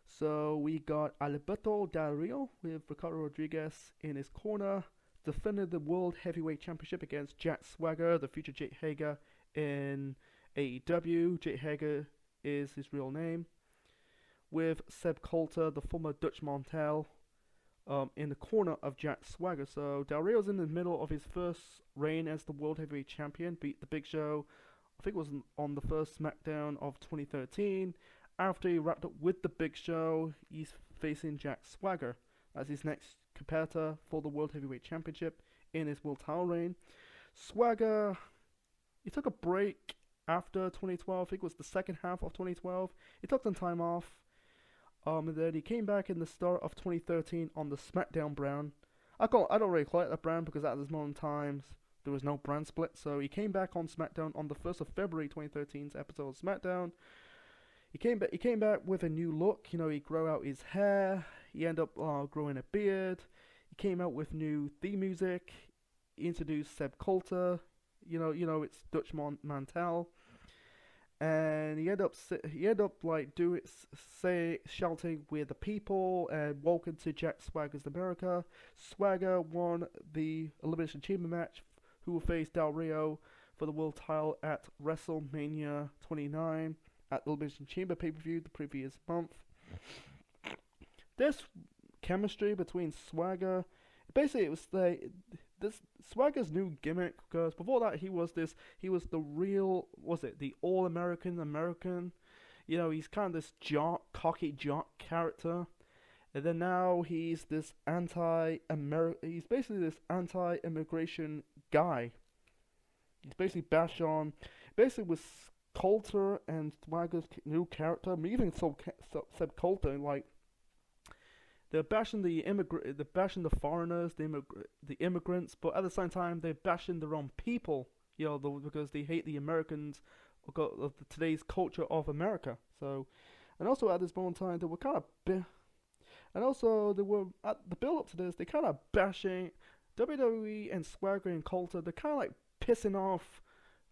So we got Alberto Del Rio with Ricardo Rodriguez in his corner, defended the World Heavyweight Championship against Jack Swagger, the future Jake Hager in AEW. Jake Hager is his real name. With Seb Coulter, the former Dutch Montel, in the corner of Jack Swagger. So Del Rio's in the middle of his first reign as the World Heavyweight Champion, beat the Big Show, I think it was on the first SmackDown of 2013. After he wrapped up with the Big Show, he's facing Jack Swagger as his next competitor for the World Heavyweight Championship in his world title reign. Swagger, he took a break after 2012. I think it was the second half of 2012. He took some time off. And then he came back in the start of 2013 on the SmackDown brand. I don't really call it that brand because at this moment in time there was no brand split. So he came back on SmackDown on the 1st of February 2013's episode of SmackDown. He came back with a new look. He grew out his hair. He ended up growing a beard. He came out with new theme music. He introduced Seb Coulter. It's Dutch Mantel. And he ended up shouting "We're the people" and "Welcome to Jack Swagger's America." Swagger won the Elimination Chamber match, who will face Del Rio for the world title at WrestleMania 29 at the Elimination Chamber pay-per-view the previous month. This chemistry between Swagger, basically it was this Swagger's new gimmick, because before that he was the real, the all-American. He's kind of this cocky jock character, and then now he's this he's basically this anti-immigration guy. He's basically with Coulter and Swagger's new character, even Seb Coulter, they're bashing they're bashing the foreigners, the immigrants, but at the same time they're bashing their own people, because they hate the Americans of today's culture of America. So, and also at this moment in time, they were kind of, and also they were at the build up to this, they kind of bashing WWE and Swagger and Coulter. They're kind of pissing off.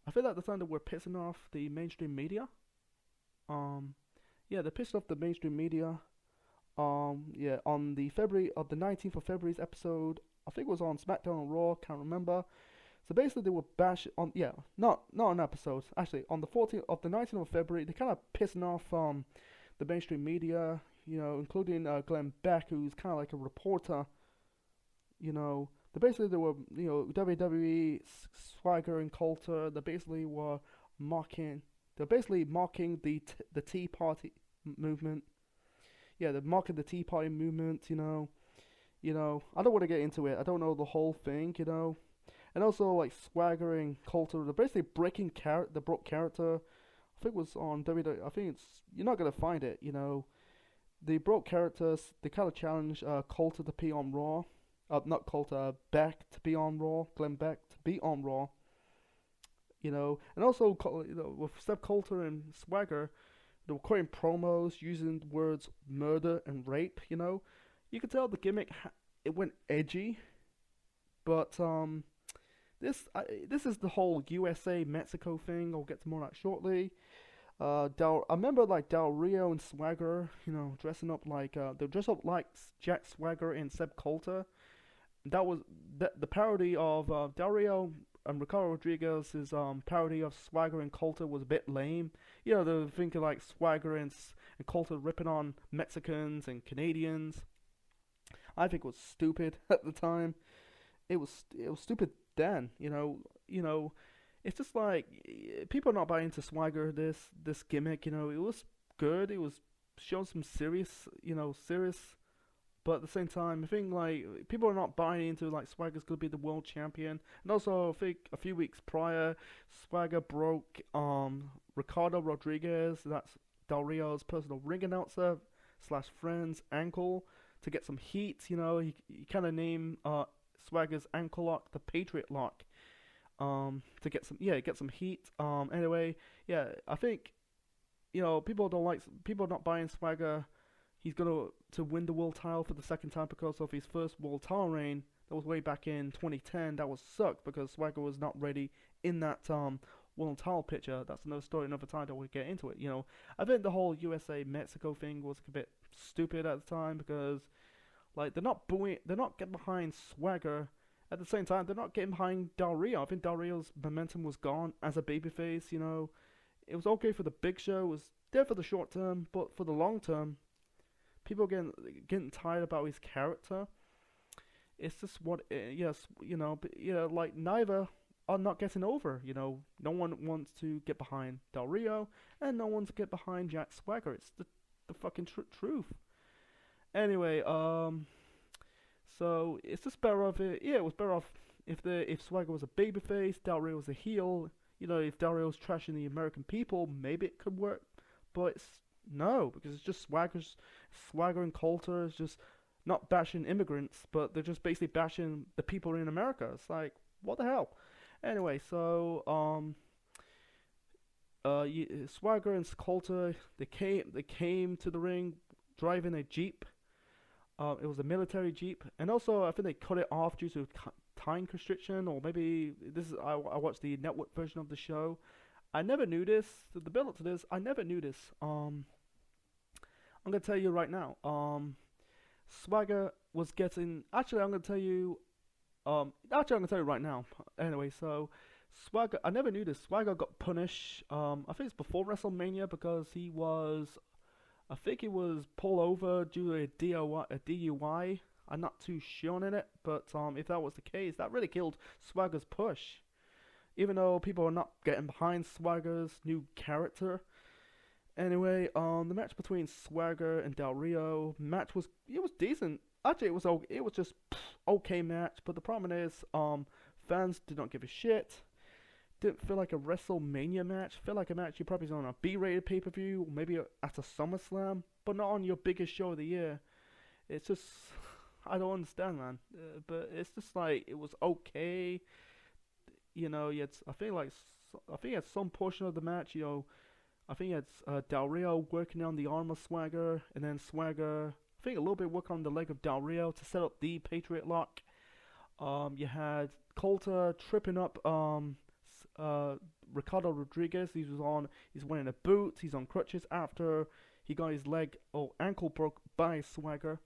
I feel like at the time they were pissing off the mainstream media. They're pissing off the mainstream media. On the 19th of February's episode, I think it was on SmackDown or Raw, can't remember. So basically they were bashing on, not on episodes, actually, on the 19th of February, they're kind of pissing off the mainstream media, including Glenn Beck, who's kind of like a reporter. They were, WWE, Swagger and Coulter, they're basically mocking the Tea Party movement. Yeah, they're mocking the Tea Party movement, I don't want to get into it. I don't know the whole thing, And also, Swagger and Coulter, they're basically they broke character. I think it was on WWE. I think you're not going to find it, They broke characters. They kind of challenged Coulter to be on Raw. Not Coulter, Beck to be on Raw. Glenn Beck to be on Raw. And also, with Seb Coulter and Swagger, they were quoting promos using the words murder and rape. You could tell the gimmick it went edgy, but this is the whole USA Mexico thing. I'll get to more of that shortly. I remember Del Rio and Swagger, dressing up they dress up like Jack Swagger and Seb Coulter. That was the parody of Del Rio and Ricardo Rodriguez's parody of Swagger and Coulter was a bit lame. They were thinking Swagger and Coulter ripping on Mexicans and Canadians. I think it was stupid at the time. It was stupid then. It's just people are not buying into Swagger this gimmick. It was good. It was showing some serious. But at the same time, I think people are not buying into Swagger's gonna be the world champion. And also, I think a few weeks prior, Swagger broke Ricardo Rodriguez, that's Del Rio's personal ring announcer / friend's ankle to get some heat. He kind of named Swagger's ankle lock the Patriot lock. to get some heat. Anyway, yeah, I think people are not buying Swagger. He's gonna to win the world title for the second time because of his first world title reign. That was way back in 2010. That was sucked because Swagger was not ready in that world title picture. That's another story, another time that we'll get into it. I think the whole USA Mexico thing was a bit stupid at the time because like they're not getting behind Swagger. At the same time, they're not getting behind Del Rio. I think Del Rio's momentum was gone as a babyface. It was okay for the Big Show. It was there for the short term, but for the long term, people are getting tired about his character. It's just what, yes, but, like neither are not getting over. No one wants to get behind Del Rio, and no one to get behind Jack Swagger. It's the fucking truth. Anyway, so it's just better off. It was better off if Swagger was a babyface, Del Rio was a heel. If Del Rio's trashing the American people, maybe it could work. But no, because it's just Swagger and Coulter is just not bashing immigrants, but they're just basically bashing the people in America. It's like, what the hell? Anyway, so Swagger and Coulter they came to the ring driving a jeep. It was a military jeep, and also I think they cut it off due to time constriction, or maybe I watched the network version of the show. I never knew this. The build up to this, I never knew this. I'm gonna tell you right now. Swagger was getting. Actually, I'm gonna tell you. Actually, I'm gonna tell you right now. Anyway, so Swagger. I never knew this. Swagger got punished. I think it's before WrestleMania because he was. I think he was pulled over due to a DUI. I'm not too sure on it, but if that was the case, that really killed Swagger's push. Even though people are not getting behind Swagger's new character. Anyway, the match between Swagger and Del Rio was decent. Actually, it was just okay match. But the problem is, fans did not give a shit. Didn't feel like a WrestleMania match. Felt like a match you probably saw on a B-rated pay-per-view, or maybe at a SummerSlam, but not on your biggest show of the year. It's just, I don't understand, man. But it's just like it was okay. I think at some portion of the match, I think it's Del Rio working on the arm of Swagger, and then Swagger, I think a little bit work on the leg of Del Rio to set up the Patriot Lock. You had Coulter tripping up Ricardo Rodriguez. He's wearing a boot. He's on crutches after he got his leg or ankle broke by Swagger.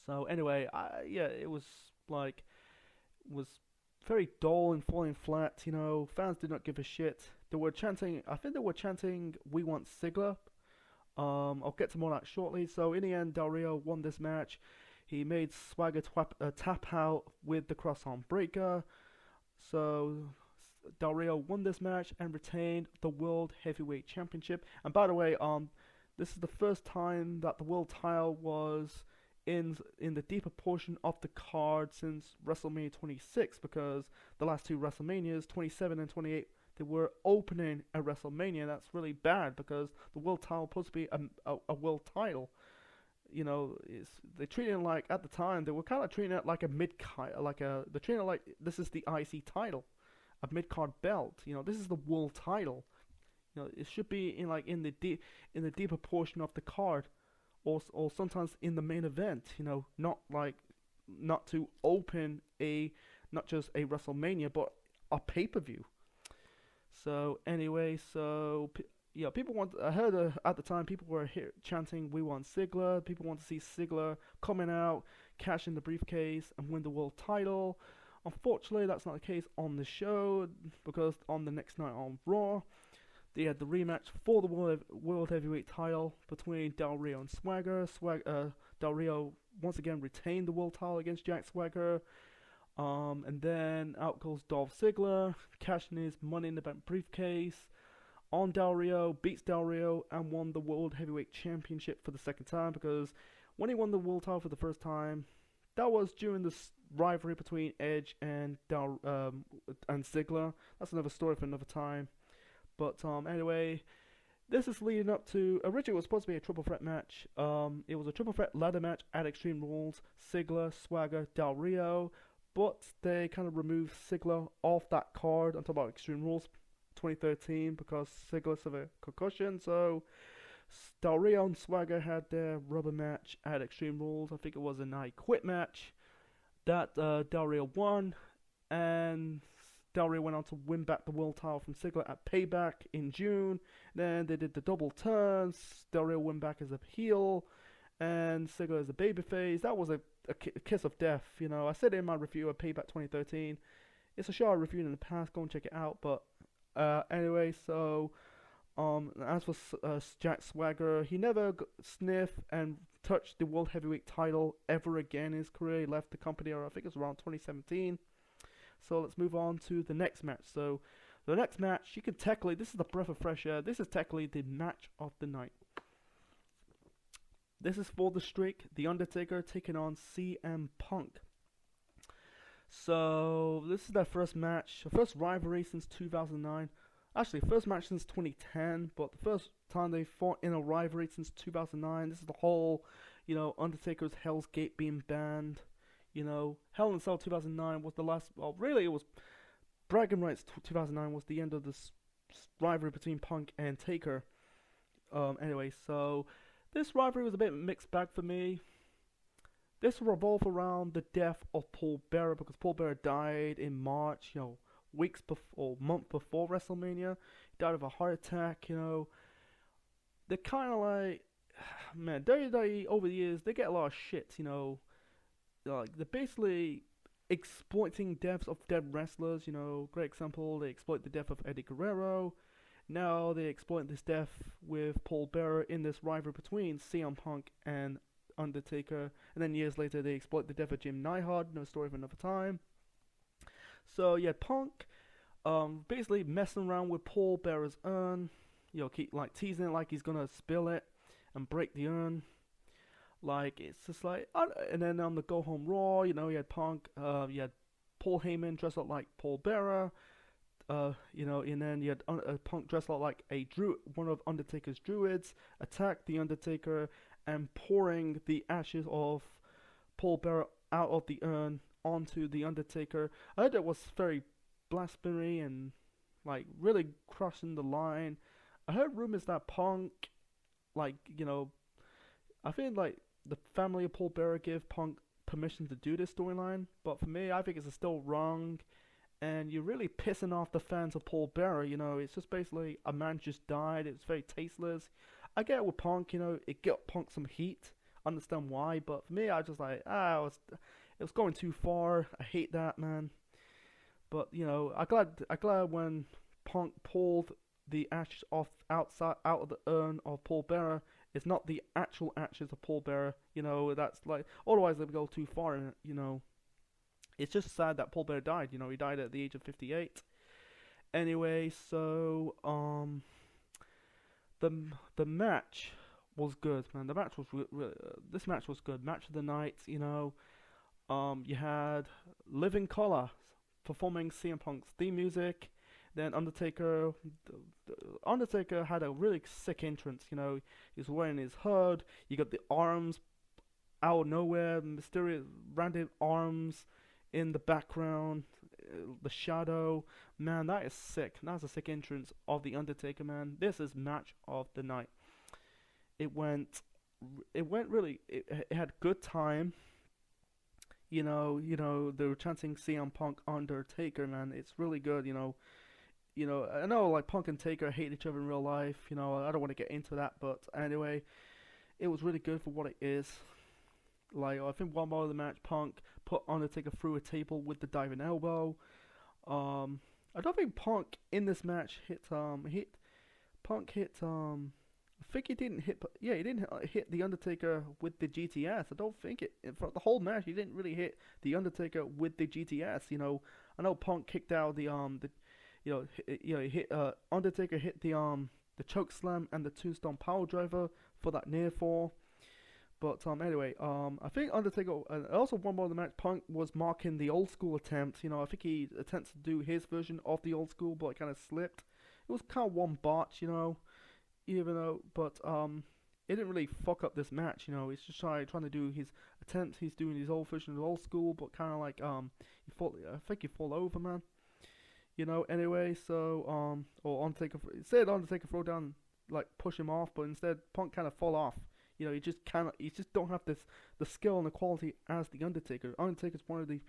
So anyway, it was very dull and falling flat. Fans did not give a shit. They were chanting. I think they were chanting, "We want Ziggler." I'll get to more of that shortly. So in the end, Del Rio won this match. He made Swagger tap out with the cross-arm breaker. So Del Rio won this match and retained the World Heavyweight Championship. And by the way, this is the first time that the world title was in the deeper portion of the card since WrestleMania 26, because the last two WrestleManias, 27 and 28, they were opening at WrestleMania. That's really bad because the world title was supposed to be a world title. They treated it like, at the time, they were kind of treating it like a mid-card, they're treating it like this is the IC title, a mid-card belt. This is the world title. It should be in the deeper portion of the card, or sometimes in the main event. Not to open not just a WrestleMania, but a pay-per-view. So anyway, people want. I heard at the time people were chanting, "We want Ziggler." People want to see Ziggler coming out, cash in the briefcase, and win the world title. Unfortunately, that's not the case on the show, because on the next night on Raw, they had the rematch for the World Heavyweight title between Del Rio and Swagger. Del Rio once again retained the world title against Jack Swagger. And then out goes Dolph Ziggler, cashing his Money in the Bank briefcase on Del Rio, beats Del Rio, and won the World Heavyweight Championship for the second time, because when he won the world title for the first time, that was during the rivalry between Edge and Ziggler. That's another story for another time. But anyway, this is leading up to, originally it was supposed to be a triple threat match. It was a triple threat ladder match at Extreme Rules. Ziggler, Swagger, Del Rio. but they kind of removed Ziggler off that card until about Extreme Rules 2013 because Ziggler suffered a concussion. So Del Rio and Swagger had their rubber match at Extreme Rules. I think it was a I Quit match that Del Rio won, and Del Rio went on to win back the world title from Ziggler at Payback in June. Then they did the double turns. Del Rio went back as a heel, and Ziggler as a babyface. That was a kiss of death. You know, I said in my review of Payback 2013. It's a show I reviewed in the past. Go and check it out. But anyway, so as for Jack Swagger, he never sniffed and touched the World Heavyweight title ever again in his career. He left the company, or I think it was around 2017. So let's move on to the next match. So the next match, you can technically, this is the breath of fresh air. This is technically the match of the night. This is for the streak, The Undertaker taking on CM Punk. So this is their first match, first rivalry since 2009. Actually, first match since 2010, but the first time they fought in a rivalry since 2009. This is the whole, Undertaker's Hell's Gate being banned. Hell in a Cell 2009 was the last. Well, really, it was Bragging Rights 2009 was the end of this rivalry between Punk and Taker. Anyway, so this rivalry was a bit mixed bag for me. This will revolve around the death of Paul Bearer because Paul Bearer died in March. Weeks before, month before WrestleMania. He died of a heart attack. They're kind of like, man, WWE over the years they get a lot of shit. Like they're basically exploiting deaths of dead wrestlers. Great example, they exploit the death of Eddie Guerrero. Now they exploit this death with Paul Bearer in this rivalry between CM Punk and Undertaker. And then years later they exploit the death of Jim Neidhart. No story for another time. So yeah, Punk basically messing around with Paul Bearer's urn. Keep like teasing it like he's gonna spill it and break the urn. Like, it's just like, and then on the Go Home Raw, you had Punk, you had Paul Heyman dressed up like Paul Bearer, and then you had Punk dressed up like one of Undertaker's druids, attack the Undertaker, and pouring the ashes of Paul Bearer out of the urn onto the Undertaker. I heard it was very blasphemy and, like, really crossing the line. I heard rumors that Punk, like, I feel like the family of Paul Bearer gave Punk permission to do this storyline, but for me, I think it's still wrong, and you're really pissing off the fans of Paul Bearer. It's just basically a man just died. It's very tasteless. I get it with Punk. It got Punk some heat. Understand why, but for me, I just like it was going too far. I hate that, man. But I'm glad when Punk pulled the ashes out of the urn of Paul Bearer. It's not the actual ashes of Paul Bearer, that's like, otherwise they would go too far in it, It's just sad that Paul Bearer died, he died at the age of 58. Anyway, so, the match was good, man. The match was this match was good. Match of the night, you had Living Colour performing CM Punk's theme music. Then Undertaker had a really sick entrance. He was wearing his hood. You got the arms out of nowhere, mysterious random arms in the background, the shadow. Man, that is sick. That's a sick entrance of the Undertaker, man. This is match of the night. It went really. It had good time. They were chanting CM Punk Undertaker, man. It's really good. I know like Punk and Taker hate each other in real life. I don't want to get into that, but anyway, it was really good for what it is. Like, I think one part of the match, Punk put Undertaker through a table with the diving elbow. I don't think Punk in this match Punk hit I think he didn't hit. Yeah, he didn't hit the Undertaker with the GTS. I don't think for the whole match he didn't really hit the Undertaker with the GTS. I know Punk kicked out the he hit Undertaker hit the choke slam and the tombstone power driver for that near fall. But anyway, I think Undertaker also one more of the match. Punk was marking the old school attempt. I think he attempts to do his version of the old school, but it kind of slipped. It was kind of one botch, even though, but it didn't really fuck up this match. He's just trying to do his attempts. He's doing his old fashioned old school, but kind of like I think he fall over, man. Anyway, so or Undertaker said Undertaker throw down, like push him off, but instead Punk kind of fall off. He just don't have the skill and the quality as the Undertaker. Undertaker's one of the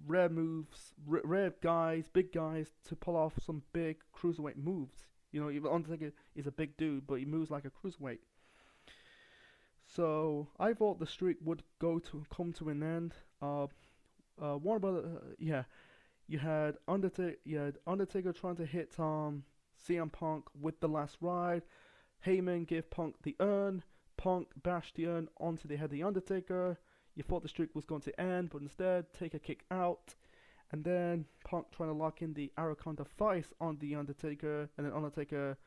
rare moves, rare guys, big guys to pull off some big cruiserweight moves. Even Undertaker is a big dude, but he moves like a cruiserweight. So I thought the streak would come to an end. One about yeah, you had Undertaker trying to hit CM Punk with the last ride. Heyman gave Punk the urn. Punk bashed the urn onto the head of the Undertaker. You thought the streak was going to end, but instead, Taker kick out. And then Punk trying to lock in the Anaconda Vice on the Undertaker. And then Undertaker,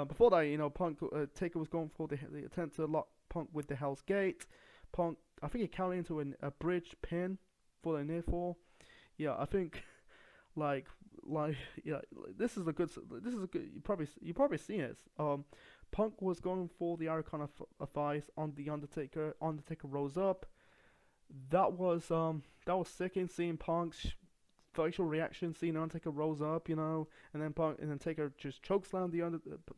before that, Taker was going for the attempt to lock Punk with the Hell's Gate. Punk, I think he counted into a bridge pin for the near fall. Yeah, I think this is a good. You probably seen it. Punk was going for the Anaconda Vice on the Undertaker. Undertaker rose up. That was sickening seeing Punk's facial reaction, seeing Undertaker rose up, and then Taker just chokeslammed the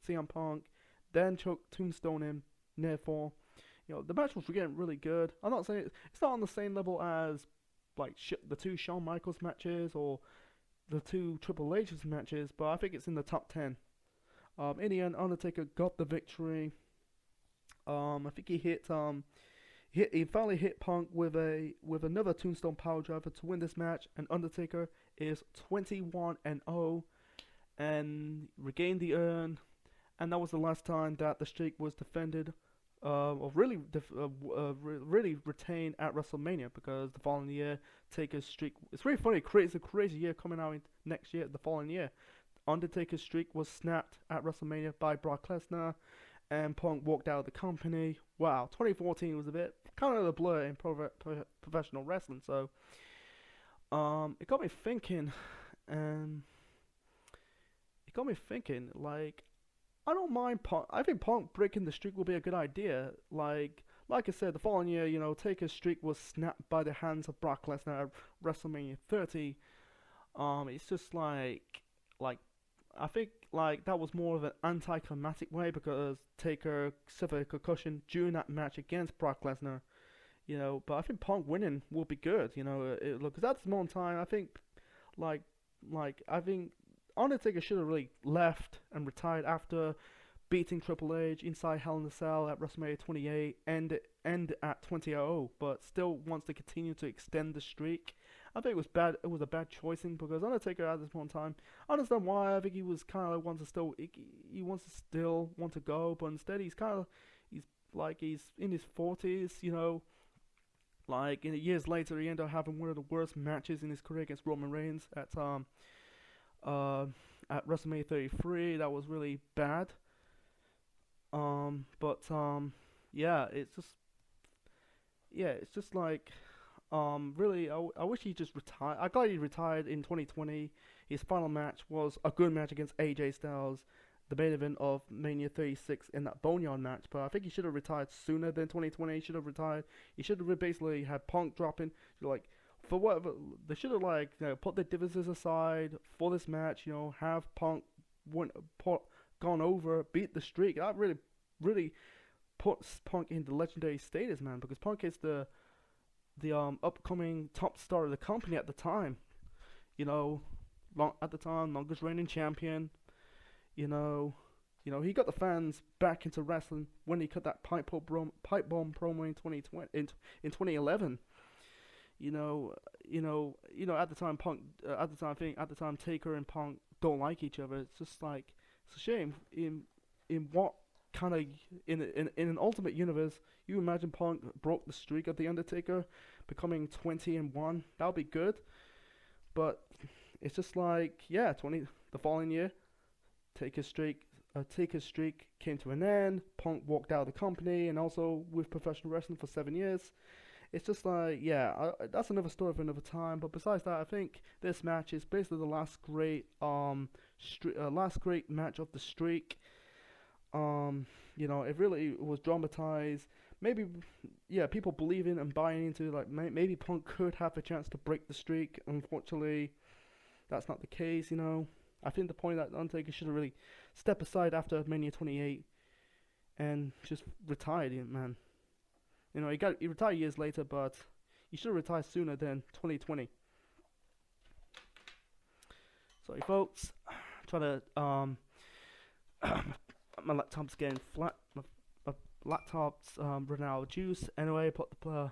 CM Punk, then tombstone him near fall. The match was getting really good. I'm not saying it's not on the same level as like the two Shawn Michaels matches or the two Triple H's matches, but I think it's in the top 10. In the end, Undertaker got the victory. I think he finally hit Punk with another Tombstone Powerdriver to win this match, and Undertaker is 21-0 and regained the urn, and that was the last time that the streak was defended, or really retained at WrestleMania, because the following year Taker's streak. It's really funny. It's a crazy year coming out next year, the following year. Undertaker's streak was snapped at WrestleMania by Brock Lesnar, and Punk walked out of the company. Wow, 2014 was a bit kind of a blur in professional wrestling. So, it got me thinking, like, I don't mind Punk. I think Punk breaking the streak will be a good idea. Like I said, the following year, Taker's streak was snapped by the hands of Brock Lesnar at WrestleMania 30. It's just like I think that was more of an anticlimactic way, because Taker suffered a concussion during that match against Brock Lesnar. But I think Punk winning will be good. Because at this moment in time, I think I think Undertaker should have really left and retired after beating Triple H inside Hell in a Cell at WrestleMania 28, end at 20:00, but still wants to continue to extend the streak. I think it was bad. It was a bad choicing, because Undertaker at this point in time, I understand why. I think he was kind of wants to still want to go, but instead he's in his 40s, Like years later, he ended up having one of the worst matches in his career against Roman Reigns at WrestleMania 33. That was really bad. Yeah, it's just like, really, I wish he just retired. I'm glad he retired in 2020. His final match was a good match against AJ Styles, the main event of Mania 36 in that Boneyard match. But I think he should have retired sooner than 2020. He should have retired. He should have basically had Punk dropping, for whatever. They should have put their differences aside for this match. Have Punk gone over, beat the streak. That really puts Punk in the legendary status, man, because Punk is the upcoming top star of the company at the time. Longest reigning champion. He got the fans back into wrestling when he cut that pipe bomb promo in 2020 in 2011. At the time Taker and Punk don't like each other. It's just like, it's a shame. In what kind of in an Ultimate Universe, you imagine Punk broke the streak of the Undertaker, becoming 20-1. That would be good. But it's just like, the following year, Taker's streak came to an end. Punk walked out of the company, and also with professional wrestling for 7 years. It's just like, that's another story for another time. But besides that, I think this match is basically the last great match of the streak. It really was dramatized maybe, yeah, people believing and buying into like maybe Punk could have a chance to break the streak. Unfortunately, that's not the case. I think the point that Undertaker should have really stepped aside after Mania 28 and just retired, man. He retired years later, but he should have retired sooner than 2020. Sorry, folks. Trying to my laptop's getting flat. My laptop's running out of juice. Anyway, put the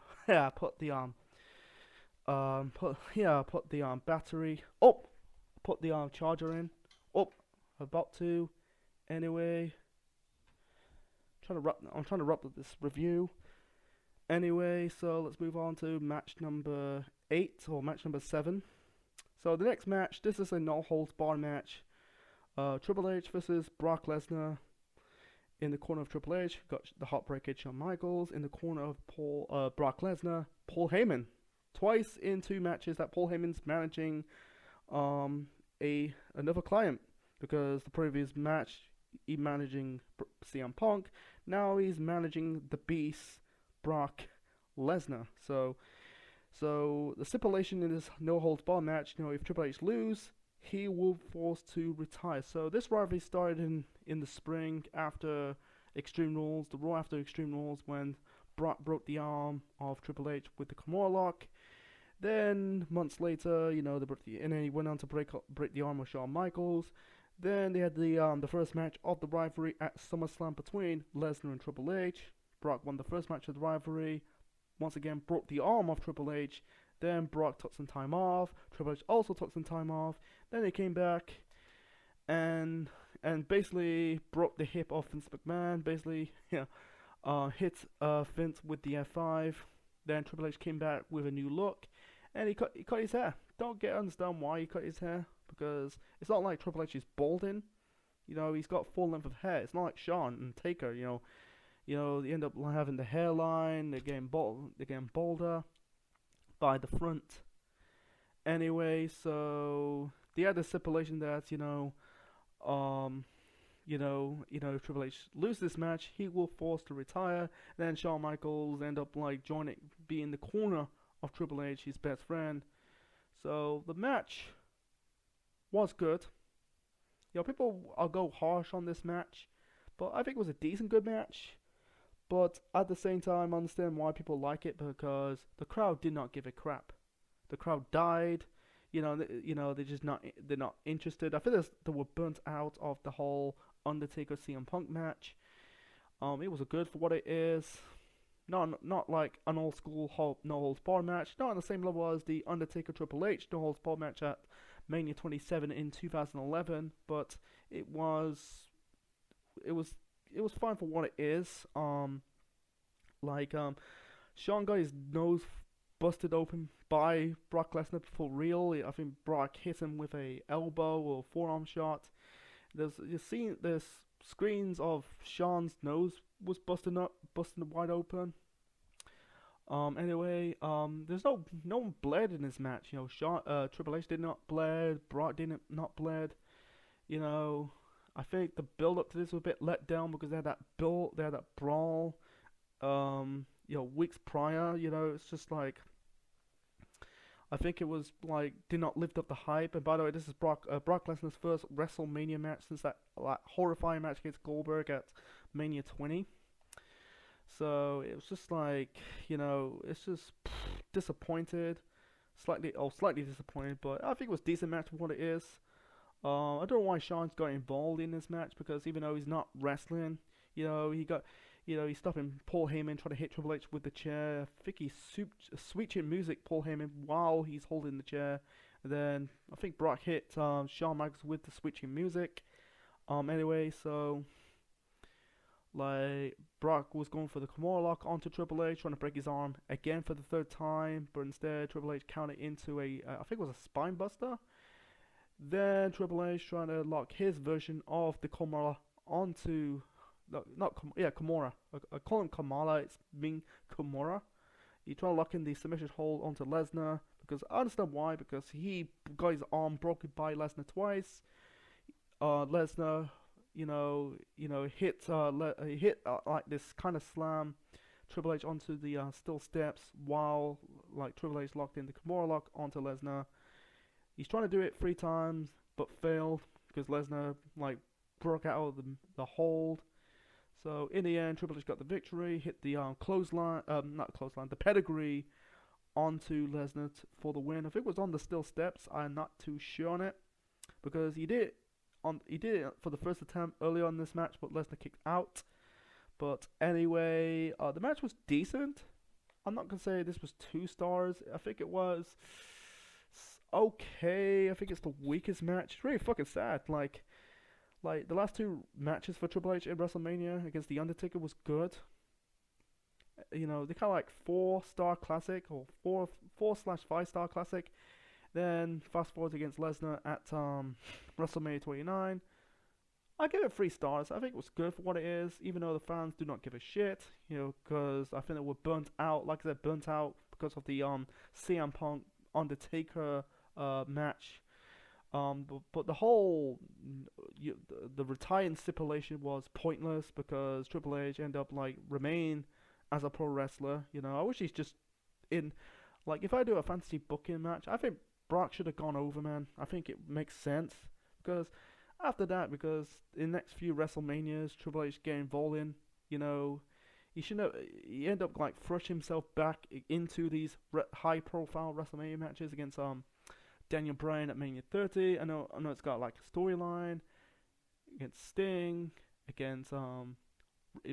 battery up. Put the charger in. Up. About to. Anyway, I'm trying to wrap up this review. Anyway, so let's move on to match number 8 or match number 7. So the next match, this is a no holds barred match. Triple H versus Brock Lesnar. In the corner of Triple H, got the Heartbreaker Shawn Michaels. In the corner of Brock Lesnar, Paul Heyman. Twice in 2 matches that Paul Heyman's managing another client, because the previous match he managing CM Punk. Now he's managing the Beast, Brock Lesnar. So the stipulation in this no holds barred match, if Triple H lose, he will be forced to retire. So this rivalry started in the spring after Extreme Rules, the Raw after Extreme Rules, when Brock broke the arm of Triple H with the Kimura lock. Then months later, and then he went on to break the arm of Shawn Michaels. Then they had the first match of the rivalry at SummerSlam between Lesnar and Triple H. Brock won the first match of the rivalry. Once again, broke the arm of Triple H. Then Brock took some time off. Triple H also took some time off. Then he came back and basically broke the hip of Vince McMahon. Basically, hit Vince with the F5. Then Triple H came back with a new look, and he cut his hair. Don't understand why he cut his hair, because it's not like Triple H is balding. He's got full length of hair. It's not like Shawn and Taker. They end up having the hairline. They're getting bolder by the front. Anyway, so the other stipulation that if Triple H loses this match, he will force to retire. Then Shawn Michaels end up be in the corner of Triple H, his best friend. So the match was good. People will go harsh on this match, but I think it was a decent good match. But at the same time, I understand why people like it, because the crowd did not give a crap. The crowd died. They're not interested. I feel they were burnt out of the whole Undertaker CM Punk match. It was good for what it is. Not like an old school no holds barred match. Not on the same level as the Undertaker Triple H no holds barred match at Mania 27 in 2011. But it was fine for what it is. Shawn got his nose busted open by Brock Lesnar for real. I think Brock hit him with a elbow or forearm shot. There's screens of Shawn's nose was busted wide open. Anyway, there's no one bled in this match. Triple H did not bled. Brock did not bled. I think the build up to this was a bit let down, because they had that brawl, weeks prior. It's just like, I think it was like did not lift up the hype. And by the way, this is Brock Lesnar's first WrestleMania match since that horrifying match against Goldberg at Mania 20. So it was just like, it's just disappointed, slightly disappointed. But I think it was a decent match for what it is. I don't know why Shawn's got involved in this match, because even though he's not wrestling, he's stopping Paul Heyman trying to hit Triple H with the chair. I think he's switching music, Paul Heyman, while he's holding the chair. And then I think Brock hit Shawn Michaels with the switching music. Anyway, so Brock was going for the Kimura lock onto Triple H, trying to break his arm again for the 3rd time, but instead Triple H countered into I think it was a spine buster. Then Triple H trying to lock his version of the Kimura onto Kimura. I call him Kamala. It's being Kimura. He tried to lock in the submission hold onto Lesnar, because I understand why. Because he got his arm broken by Lesnar twice. Lesnar, hit like this kind of slam Triple H onto the steel steps while like Triple H locked in the Kimura lock onto Lesnar. He's trying to do it 3 times but failed because Lesnar like broke out of the hold. So in the end, Triple H got the victory, hit the clothesline, not clothesline, the pedigree onto Lesnar for the win. I think it was on the steel steps. I'm not too sure on it because he did it for the first attempt earlier on this match, but Lesnar kicked out. But anyway, the match was decent. I'm not gonna say this was 2 stars. I think it was okay. I think it's the weakest match. It's really fucking sad. Like the last 2 matches for Triple H in WrestleMania against The Undertaker was good. You know, they kind of like 4-star classic or 4/5 star classic. Then fast forward against Lesnar at WrestleMania 29. I give it 3 stars. I think it was good for what it is, even though the fans do not give a shit. You know, because I think they were burnt out. Like I said, burnt out because of the CM Punk Undertaker match. But the whole the retiring stipulation was pointless because Triple H ended up like remain as a pro wrestler. You know, I wish he's just in like if I do a fantasy booking match, I think Brock should have gone over, man. I think it makes sense because after that, because in the next few WrestleManias, Triple H getting involved in, you know, he should have. He end up like thrust himself back into these high-profile WrestleMania matches against Daniel Bryan at Mania 30. I know it's got like a storyline against Sting, against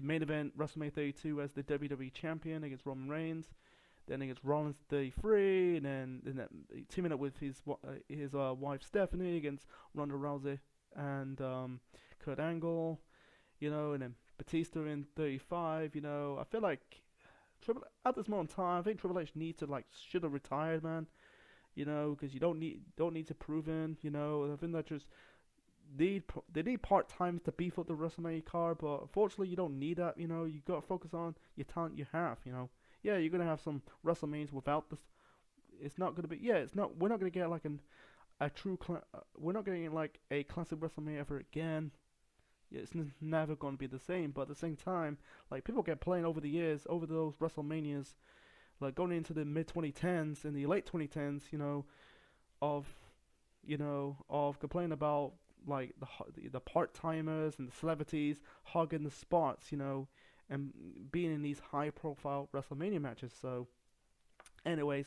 main event WrestleMania 32 as the WWE Champion against Roman Reigns, then against Rollins 33, and then teaming up with his wife Stephanie against Ronda Rousey and Kurt Angle, you know, and then Batista in 35. You know, I feel like at this moment in time, I think Triple H needs to like should have retired, man. You know, because you don't need to prove in. You know, I think that just they need part time to beef up the WrestleMania card, but unfortunately you don't need that. You know, you got to focus on your talent you have. You know, yeah, you're gonna have some WrestleManias without this. It's not gonna be. Yeah, it's not. We're not gonna get like a true. We're not getting like a classic WrestleMania ever again. Yeah, it's never gonna be the same. But at the same time, like people get playing over the years, over those WrestleManias, like going into the mid 2010s and the late 2010s, of of complaining about like the part timers and the celebrities hogging the spots, and being in these high profile WrestleMania matches. So anyway,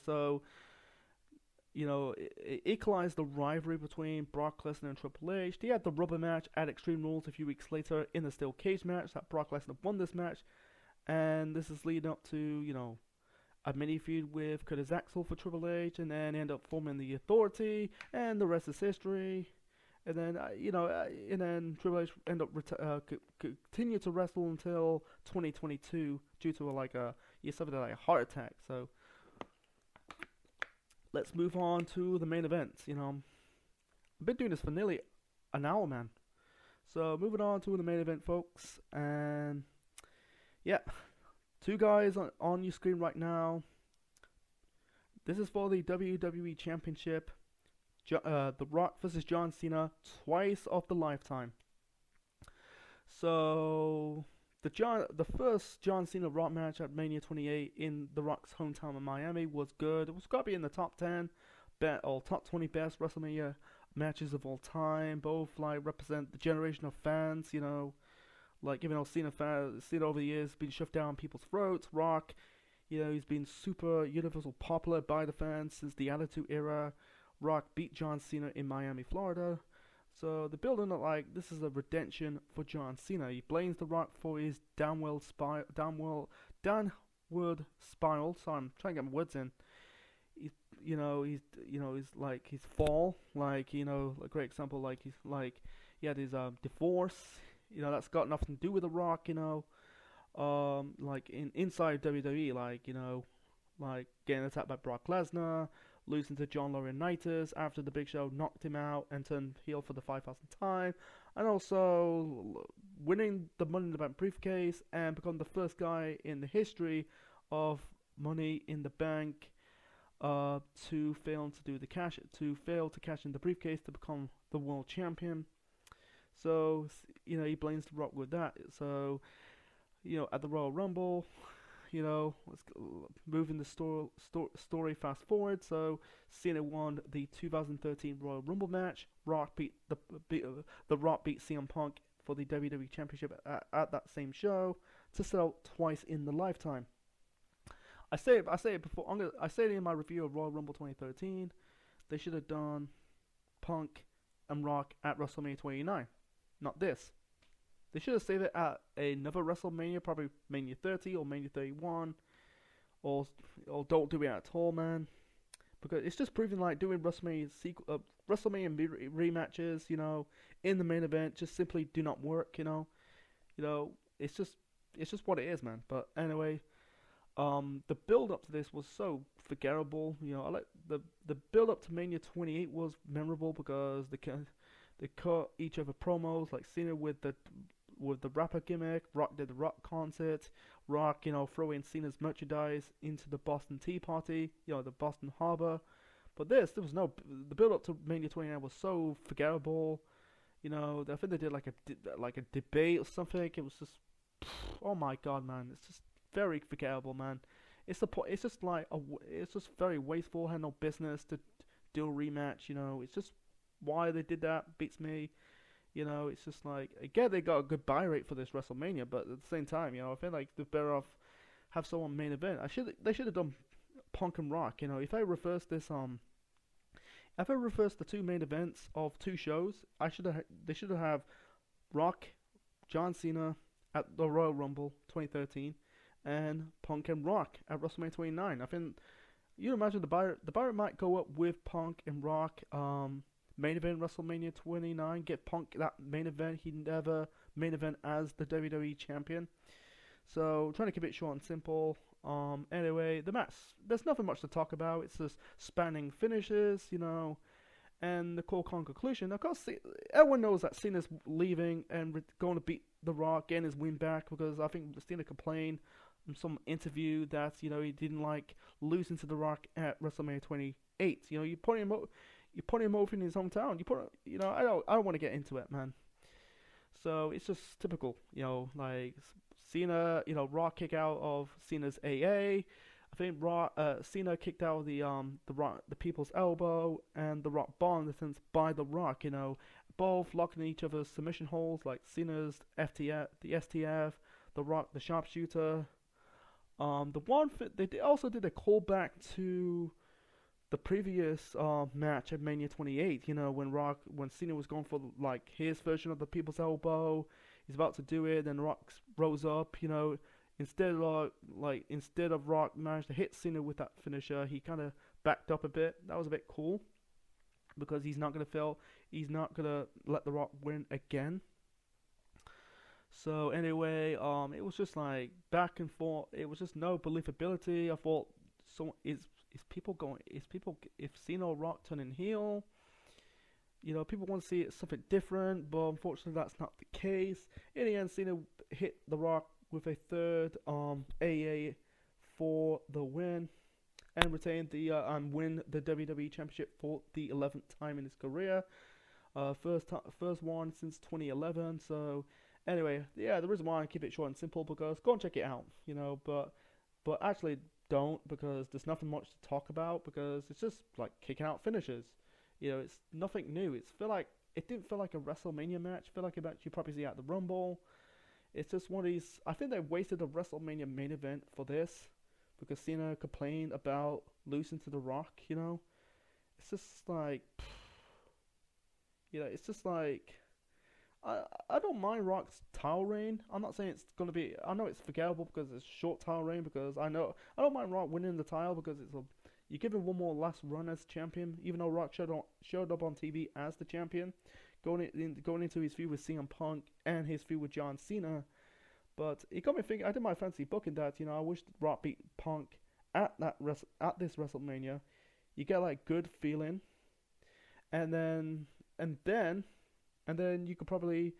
it equalized the rivalry between Brock Lesnar and Triple H. They had the rubber match at Extreme Rules a few weeks later in the steel cage match that Brock Lesnar won this match, and this is leading up to a mini feud with Curtis Axel for Triple H, and then end up forming the Authority, and the rest is history. And then and then Triple H end up continue to wrestle until 2022 due to he suffered a heart attack. So let's move on to the main event. I've been doing this for nearly an hour, man. So moving on to the main event, folks, and yeah, 2 guys on your screen right now. This is for the WWE Championship. The Rock versus John Cena, twice of the lifetime. So the first John Cena Rock match at Mania 28 in The Rock's hometown of Miami was good. It was got to be in the top 10 or top 20 best WrestleMania matches of all time. Both represent the generation of fans. Even though Cena over the years been shoved down people's throats, Rock, he's been super universal popular by the fans since the Attitude Era. Rock beat John Cena in Miami, Florida. So the building like this is a redemption for John Cena. He blames The Rock for his downward spiral. Sorry, I'm trying to get my words in. He's his fall. A great example. He had his divorce. That's got nothing to do with The Rock. Inside WWE, getting attacked by Brock Lesnar, losing to John Laurinaitis after the Big Show knocked him out and turned heel for the 5,000th time, and also winning the Money in the Bank briefcase and become the first guy in the history of Money in the Bank to fail to cash in the briefcase to become the world champion. So he blames The Rock with that. So at the Royal Rumble, moving the story fast forward. So Cena won the 2013 Royal Rumble match. Beat, the Rock beat CM Punk for the WWE Championship at that same show to sell twice in the lifetime. I say it before. I say it in my review of Royal Rumble 2013. They should have done Punk and Rock at WrestleMania 29, not this. They should have saved it at another WrestleMania, probably Mania 30 or Mania 31, or don't do it at all, man. Because it's just proving like doing WrestleMania rematches, in the main event just simply do not work. It's just what it is, man. But anyway, the build up to this was so forgettable. I like the build up to Mania 28 was memorable because they cut each other promos, like Cena with the rapper gimmick, Rock did the Rock concert, Rock, throwing Cena's merchandise into the Boston Tea Party, the Boston Harbor. But there was no, the build up to Mania 29 was so forgettable. I think they did like a debate or something. It was just, oh my god, man, it's just very forgettable, man. It's just very wasteful. Had no business to do a rematch. It's just why they did that beats me. It's just like, again, they got a good buy rate for this WrestleMania, but at the same time, I feel like they're better off have someone main event. They should have done Punk and Rock. If I reverse the two main events of two shows, they should have Rock, John Cena at the Royal Rumble 2013, and Punk and Rock at WrestleMania 29. I think you imagine the buy rate might go up with Punk and Rock. Main event WrestleMania 29, get Punk that main event. He never main event as the WWE champion. So trying to keep it short and simple. Anyway, the match, there's nothing much to talk about. It's just spanning finishes, and the calm conclusion. Of course, everyone knows that Cena's leaving and going to beat The Rock, getting his win back, because I think Cena complained in some interview that he didn't like losing to The Rock at WrestleMania 28. You put him over in his hometown. I don't want to get into it, man. So it's just typical, like Cena, Rock kick out of Cena's AA. I think Cena kicked out of the People's Elbow, and The Rock bombed by The Rock. Both locking each other's submission holds, like Cena's FTF, the STF, The Rock, the sharpshooter. They also did a callback to the previous match at Mania 28, when Cena was going for like his version of the People's Elbow, he's about to do it, then Rock rose up, instead of Rock managed to hit Cena with that finisher, he kind of backed up a bit. That was a bit cool because he's not gonna let The Rock win again. So anyway, it was just like back and forth. It was just no believability. I thought, if Cena or Rock turning heel, people want to see it something different, but unfortunately that's not the case. In the end, Cena hit The Rock with a third AA for the win, and retain and win the WWE Championship for the 11th time in his career. First one since 2011. So anyway, the reason why I keep it short and simple, because go and check it out, but actually don't, because there's nothing much to talk about, because it's just like kicking out finishes. It's nothing new. It didn't feel like a WrestleMania match. Feel like a match you probably see at the Rumble. It's just one of these. I think they wasted a WrestleMania main event for this, because Cena complained about losing to The Rock. It's just like, it's just like, I don't mind Rock's title reign. I'm not saying it's gonna be. I know it's forgettable because it's short title reign. Because I don't mind Rock winning the title, because you give him one more last run as champion. Even though Rock showed up on TV as the champion, going into his feud with CM Punk and his feud with John Cena. But it got me thinking. I did my fancy booking that I wish Rock beat Punk at this WrestleMania. You get like good feeling, and then you could probably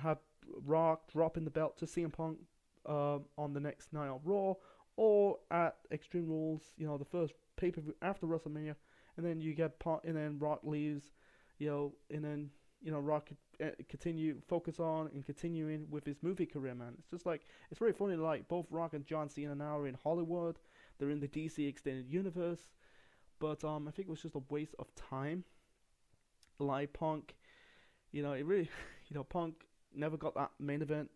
have Rock dropping the belt to CM Punk on the next night on Raw, or at Extreme Rules, the first pay-per-view after WrestleMania, and then you get and then Rock leaves, and then Rock could continue focus on and continuing with his movie career, man. It's just like it's really funny. Like both Rock and John Cena now are in Hollywood. They're in the DC extended universe, but I think it was just a waste of time. Like Punk, it really, Punk never got that main event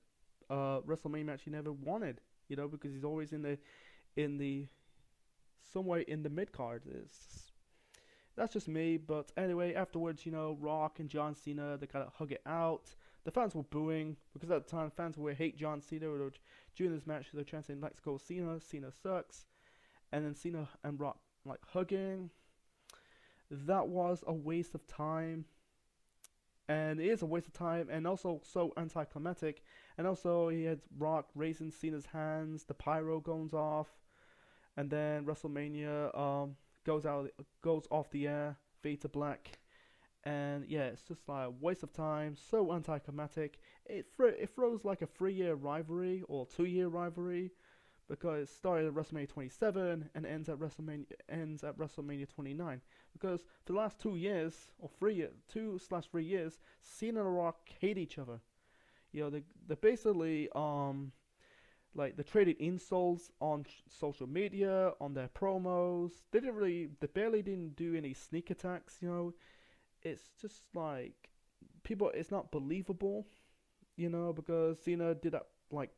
WrestleMania match he never wanted. Because he's always in the somewhere in the mid card. That's just me. But anyway, afterwards, Rock and John Cena, they kind of hug it out. The fans were booing because at the time fans were hate John Cena. During this match, they're chanting "Let's go Cena, Cena sucks," and then Cena and Rock like hugging. That was a waste of time, and it is a waste of time, and also so anticlimactic. And also, he had Rock raising Cena's hands, the pyro goes off, and then WrestleMania goes off the air, fade to black, and yeah, it's just like a waste of time, so anticlimactic. It throws like a 3-year rivalry or 2-year rivalry because it started at WrestleMania 27 and ends at WrestleMania 29. Because for the last 2 years or 3 years, 2/3 years, Cena and Rock hate each other. They basically like they traded insults on social media, on their promos. They barely didn't do any sneak attacks. It's just like people. It's not believable. Because Cena did that like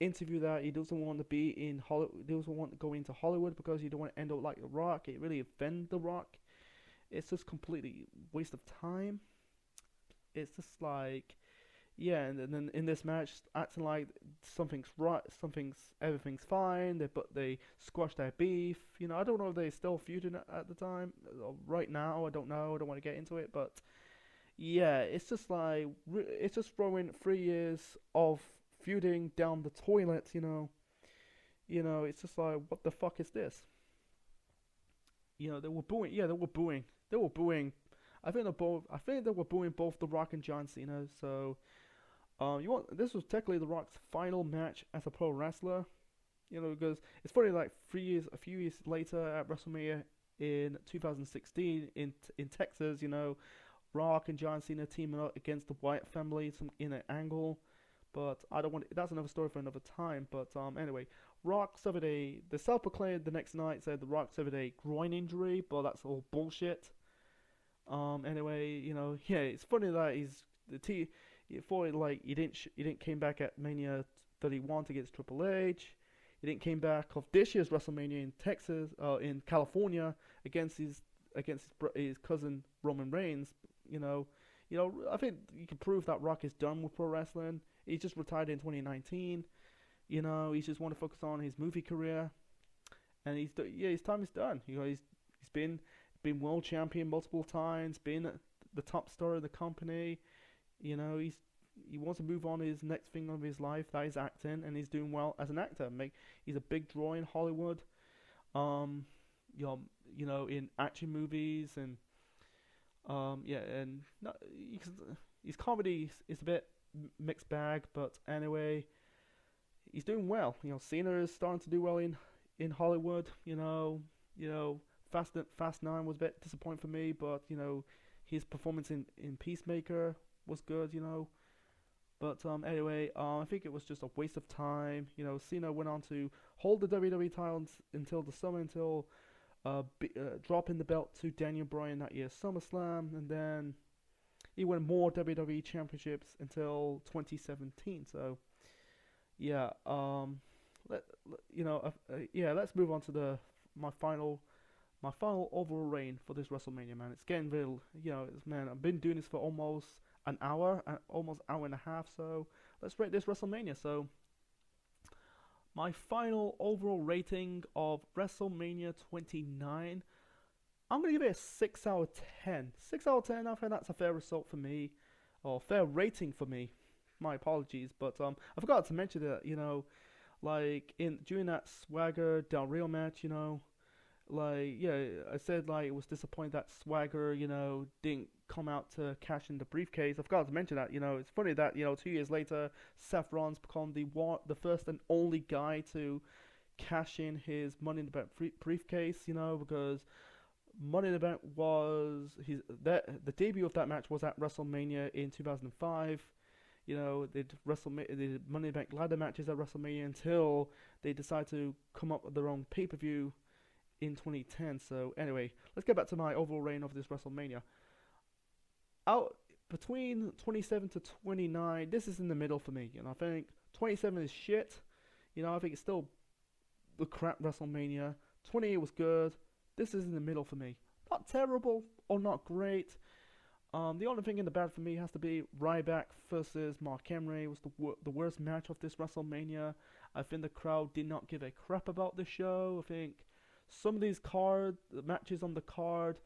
interview that he doesn't want to be in Hollywood. He doesn't want to go into Hollywood because he don't want to end up like The Rock. It really offend The Rock. It's just completely waste of time. It's just like, yeah, and then in this match, acting like something's right, everything's fine. They squash their beef. I don't know if they're still feuding at the time. Right now, I don't know. I don't want to get into it, but yeah, it's just like it's just throwing 3 years of feuding down the toilet. It's just like, what the fuck is this? They were booing. Yeah, they were booing. They were booing. I think they were booing both The Rock and John Cena. So, this was technically The Rock's final match as a pro wrestler. Because it's funny, like a few years later at WrestleMania in 2016 in Texas, Rock and John Cena teaming up against the Wyatt family in an angle. But I don't want. That's another story for another time. But anyway, Rock suffered the self-proclaimed the next night said the Rock suffered a groin injury, but that's all bullshit. Anyway, yeah, it's funny that he didn't came back at Mania 31 against Triple H. He didn't came back of this year's WrestleMania in Texas, in California against his cousin Roman Reigns. I think you can prove that Rock is done with pro wrestling. He just retired in 2019. He just want to focus on his movie career, and his time is done. He's been world champion multiple times, been the top star of the company. He wants to move on his next thing of his life, that is acting, and he's doing well as an actor. He's a big draw in Hollywood. In action movies and and his comedy is a bit mixed bag, but anyway, he's doing well. Cena is starting to do well in Hollywood. Fast 9 was a bit disappointing for me, but his performance in Peacemaker was good. But anyway, I think it was just a waste of time. Cena went on to hold the WWE title until the summer, until dropping the belt to Daniel Bryan that year's SummerSlam, and then he won more WWE championships until 2017. So yeah, let's move on to my final overall reign for this WrestleMania, man. It's getting real, man. I've been doing this for almost an hour, almost hour and a half. So let's rate this WrestleMania. So my final overall rating of WrestleMania 29, I'm gonna give it a 6 out of 10. 6 out of 10. I think that's a fair result for me, or fair rating for me. My apologies, but I forgot to mention that like during that Swagger Del Rio match, I said like it was disappointing that Swagger, didn't come out to cash in the briefcase. I forgot to mention that. It's funny that 2 years later, Seth Rollins became the first and only guy to cash in his Money in the Bank briefcase. Because Money in the Bank was the debut of that match was at WrestleMania in 2005. You know, they did Money in the Bank ladder matches at WrestleMania until they decided to come up with their own pay per view in 2010. So anyway, let's get back to my overall reign of this WrestleMania. Out between 27 to 29, this is in the middle for me. I think 27 is shit. I think it's still the crap WrestleMania. 28 was good. This is in the middle for me. Not terrible or not great. The only thing in the bad for me has to be Ryback versus Mark Henry. It was the worst match of this WrestleMania. I think the crowd did not give a crap about the show. I think some of these matches on the card,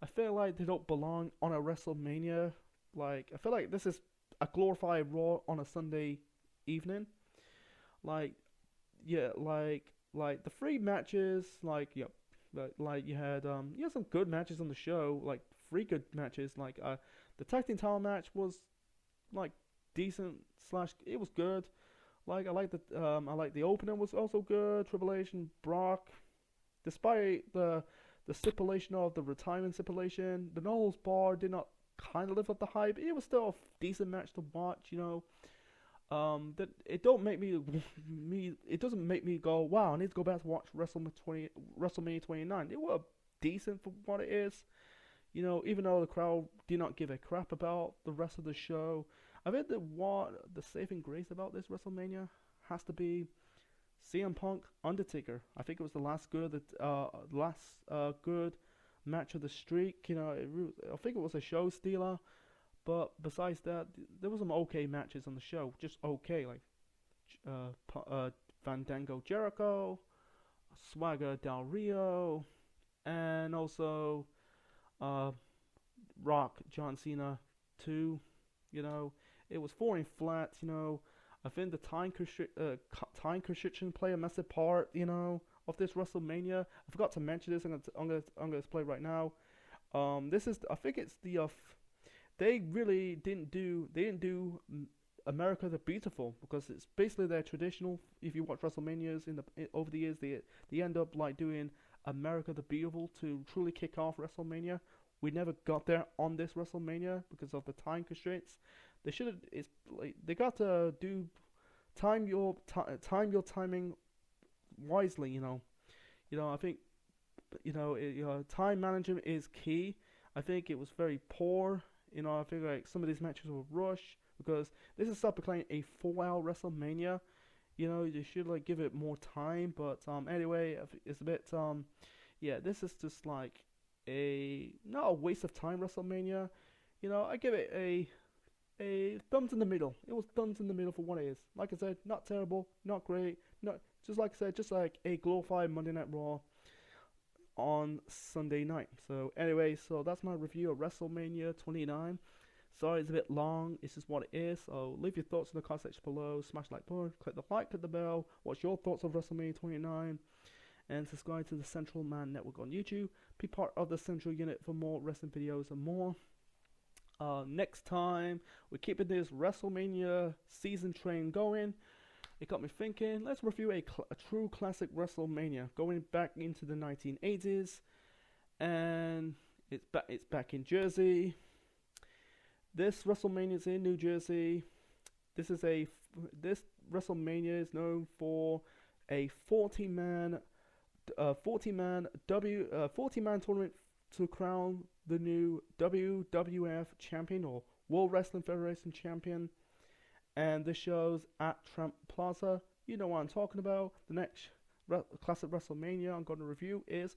I feel like they don't belong on a WrestleMania. Like, I feel like this is a glorified Raw on a Sunday evening. Like, yeah, like the three matches, you had some good matches on the show, like three good matches. Like the tag team title match was like decent slash it was good. Like I like the opener was also good. Triple H and Brock, despite the stipulation of the retirement stipulation, the Knowles bar did not kind of live up the hype. It was still a decent match to watch. That it don't make me it doesn't make me go, wow, I need to go back to watch WrestleMania 29. It was decent for what it is. Even though the crowd did not give a crap about the rest of the show. I think that what the saving grace about this WrestleMania has to be CM Punk Undertaker. I think it was the last good match of the streak. I think it was a show stealer. But besides that, there were some okay matches on the show. Just okay, like Fandango Jericho, Swagger Del Rio, and also Rock John Cena 2. It was falling flat. I think the time constriction played a massive part. Of this WrestleMania. I forgot to mention this. I'm gonna play right now. I think it's the they really didn't do America the Beautiful, because it's basically their traditional. If you watch WrestleManias over the years, they end up like doing America the Beautiful to truly kick off WrestleMania. We never got there on this WrestleMania because of the time constraints. They should have. It's like they got to do time your timing wisely. I think time management is key. I think it was very poor. I feel like some of these matches were rushed because this is self-proclaimed a 4-hour WrestleMania. You should like give it more time. But anyway, it's a bit yeah. This is just like not a waste of time WrestleMania. I give it a thumbs in the middle. It was thumbs in the middle for what it is. Like I said, not terrible, not great, not just like I said, just like a glorified Monday Night Raw on Sunday night. So anyway, so that's my review of WrestleMania 29. Sorry it's a bit long, it's just what it is. So leave your thoughts in the comment section below, smash the like button, click the bell, what's your thoughts of WrestleMania 29, and subscribe to the Central Man Network on YouTube. Be part of the Central Unit for more wrestling videos and more. Next time, we're keeping this WrestleMania season train going. It got me thinking, let's review a true classic WrestleMania going back into the 1980s, and it's back in Jersey. This WrestleMania is in New Jersey. This WrestleMania is known for a 40-man tournament to crown the new WWF champion or World Wrestling Federation champion. And this show's at Trump Plaza. You know what I'm talking about. The next classic WrestleMania I'm going to review is